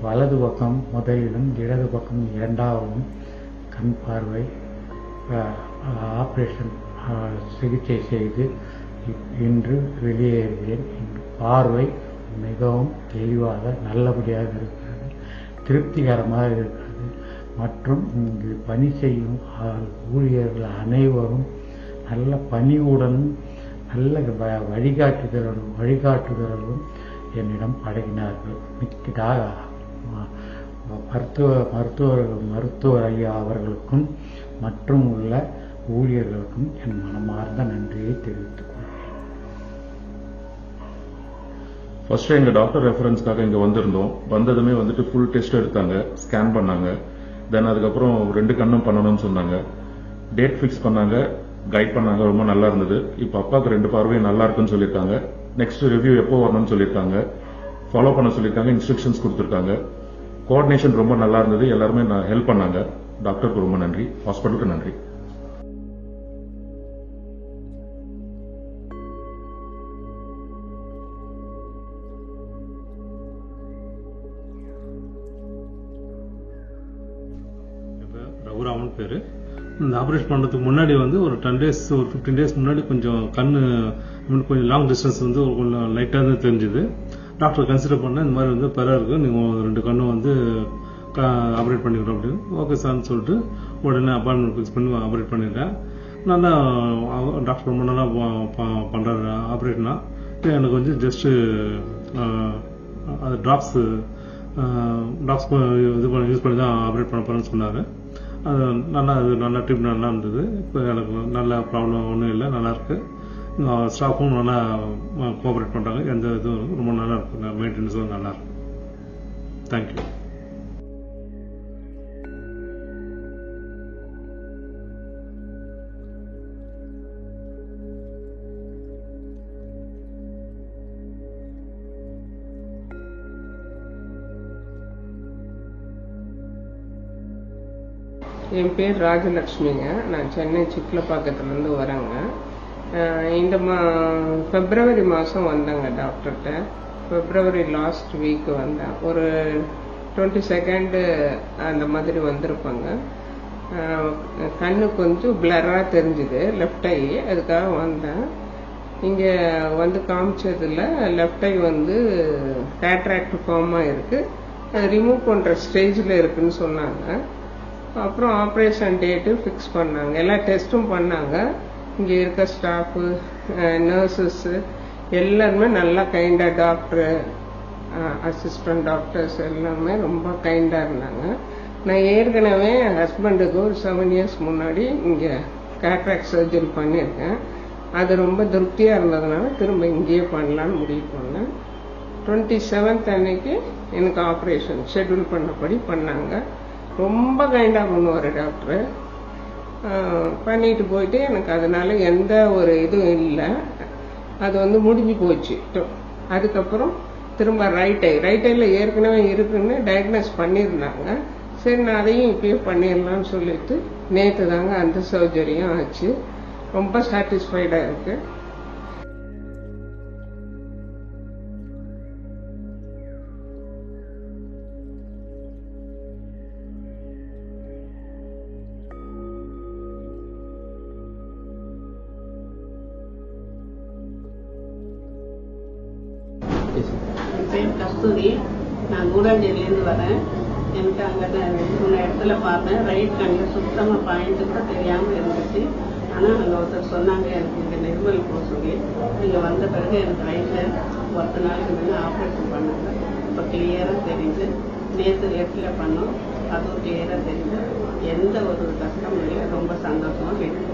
S4: வலது பக்கம் முதலிலும் இடது பக்கம் 2ஆவதும் கண் பார்வை ஆப்ரேஷன் சிகிச்சை செய்து இன்று வெளியேறுகிறேன். பார்வை மிகவும் தெளிவாக நல்லபடியாக இருக்கிறது, திருப்திகரமாக இருக்கிறது. மற்றும் இங்கு பணி செய்யும் ஊழியர்கள் அனைவரும் நல்ல பணிவுடனும் நல்ல வழிகாட்டுதலும் என்னிடம் பழகினார்கள். மருத்துவர் ஐயா அவர்களுக்கும் மற்றும் உள்ள ஊழியர்களுக்கும் என் மனமார்ந்த நன்றியை தெரிவித்துக் கொள்கிறேன்.
S5: ஃபர்ஸ்ட் எங்கள் டாக்டர் ரெஃபரன்ஸ்க்காக இங்கே வந்திருந்தோம். வந்ததுமே வந்துட்டு ஃபுல் டெஸ்ட் எடுத்தாங்க, ஸ்கேன் பண்ணாங்க. தென் அதுக்கப்புறம் 2 கண்ணும் பண்ணணும்னு சொன்னாங்க. டேட் ஃபிக்ஸ் பண்ணாங்க, கைட் பண்ணாங்க. ரொம்ப நல்லா இருந்தது. இப்போ அப்பாவுக்கு 2 பார்வையும் நல்லா இருக்குன்னு சொல்லியிருக்காங்க. நெக்ஸ்ட் ரிவ்யூ எப்போ வரணும்னு சொல்லியிருக்காங்க. ஃபாலோ பண்ண சொல்லியிருக்காங்க, இன்ஸ்ட்ரக்ஷன்ஸ் கொடுத்துருக்காங்க. கோஆர்டினேஷன் ரொம்ப நல்லா இருந்தது. எல்லாருமே ஹெல்ப் பண்ணாங்க. டாக்டருக்கு ரொம்ப நன்றி, ஹாஸ்பிட்டலுக்கு நன்றி.
S6: ரகுராமன் பேர். இந்த ஆப்ரேஷன் பண்ணுறதுக்கு முன்னாடி வந்து ஒரு 10 days ஒரு 15 days முன்னாடி கொஞ்சம் கொஞ்சம் லாங் டிஸ்டன்ஸ் வந்து கொஞ்சம் லைட்டாக தான் தெரிஞ்சுது. டாக்டர் கன்சிடர் பண்ண இந்த மாதிரி வந்து பெற இருக்குது, நீங்கள் 2 கண்ணும் வந்து ஆப்ரேட் பண்ணிக்கிறோம் அப்படின்னு. ஓகே சார்னு சொல்லிட்டு உடனே அப்பாயின்மெண்ட் ஃபிக்ஸ் பண்ணி ஆப்ரேட் பண்ணியிருக்கேன். நல்லா டாக்டர் ரொம்ப நல்லா பண்ணுறாரு ஆப்ரேட்னா. எனக்கு வந்து ஜஸ்ட்டு அது ட்ராப்ஸ் இது யூஸ் பண்ணி தான் ஆப்ரேட் பண்ண போகிறேன்னு சொன்னார். அது நல்லா ட்ரீட்மெண்ட் நல்லா இருந்தது. இப்போ எனக்கு நல்ல ப்ராப்ளம் ஒன்றும் இல்லை, நல்லாயிருக்கு. ஸ்டாஃபும் நல்லா கோஆப்ரேட் பண்ணுறாங்க. எந்த இதுவும் ரொம்ப நல்லா இருக்கு, மெயின்டெனன்ஸும் நல்லாயிருக்கு. தேங்க்யூ.
S7: என் பேர் ராஜலக்ஷ்மிங்க. நான் சென்னை சிட்லப்பாக்கத்துலேருந்து வரேங்க. இந்த பிப்ரவரி மாதம் வந்தேங்க டாக்டர்கிட்ட. பிப்ரவரி லாஸ்ட் வீக் வந்தேன். ஒரு 22 அந்த மாதிரி வந்திருப்பாங்க. கண்ணு கொஞ்சம் பிளராக தெரிஞ்சுது, லெஃப்ட் ஐ. அதுக்காக வந்தேன். இங்கே வந்து காமிச்சதில் லெஃப்ட் ஐ வந்து கேட்ராக்ட் ஃபார்மாக இருக்குது, அது ரிமூவ் பண்ணுற ஸ்டேஜில் இருக்குதுன்னு சொன்னாங்க. அப்புறம் ஆப்ரேஷன் டேட்டு ஃபிக்ஸ் பண்ணாங்க. எல்லா டெஸ்ட்டும் பண்ணாங்க. இங்கே இருக்க ஸ்டாஃபு, நர்சஸ்ஸு எல்லாருமே நல்லா கைண்டாக, டாக்டரு, அசிஸ்டன்ட் டாக்டர்ஸ் எல்லாமே ரொம்ப கைண்டாக இருந்தாங்க. நான் ஏற்கனவே என் ஹஸ்பண்டுக்கு ஒரு 7 இயர்ஸ் முன்னாடி இங்கே கேட்ராக்ட் சர்ஜரி பண்ணியிருக்கேன். அது ரொம்ப திருப்தியாக இருந்ததுனால திரும்ப இங்கேயே பண்ணலான்னு முடிவு பண்ணேன். 27th அன்னைக்கு எனக்கு ஆப்ரேஷன் ஷெட்யூல் பண்ணபடி பண்ணாங்க. ரொம்ப கைண்டாக பண்ணுவார் டாக்டரு. பண்ணிட்டு போயிட்டு எனக்கு அதனால எந்த ஒரு இதுவும் இல்லை. அது வந்து முடிஞ்சு போச்சு. அதுக்கப்புறம் திரும்ப ரைட் ஐயில் ஏற்கனவே இருக்குன்னு டயக்னோஸ் பண்ணியிருந்தாங்க. சரி, நான் அதையும் இப்பயே பண்ணிடலான்னு சொல்லிட்டு நேற்று தாங்க அந்த சர்ஜரியும் ஆச்சு. ரொம்ப சாட்டிஸ்ஃபைடாக இருக்குது.
S9: என் பேர் கஸ்தூரி. நான் கூடாஞ்சேரியிலேருந்து வரேன். எனக்கு அங்கே மூணு இடத்துல பார்த்தேன். ரைட் கண்ணில் சுத்தமாக பாயிண்ட்டு கூட தெரியாமல் இருந்துச்சு. ஆனால் அங்கே ஒருத்தர் சொன்னாங்க எனக்கு இங்கே நிர்மல் போக சொல்லி. இங்கே வந்த பிறகு எனக்கு ரைட்டில் 10 நாளுக்கு முன்னே ஆப்ரேஷன் பண்ணாங்க. இப்போ கிளியராக தெரியுது. நேற்று லெஃப்டில் பண்ணோம், அதுவும் கிளியராக தெரியுது. எந்த ஒரு கஷ்டமும் இல்லை. ரொம்ப சந்தோஷமாக இருக்கு.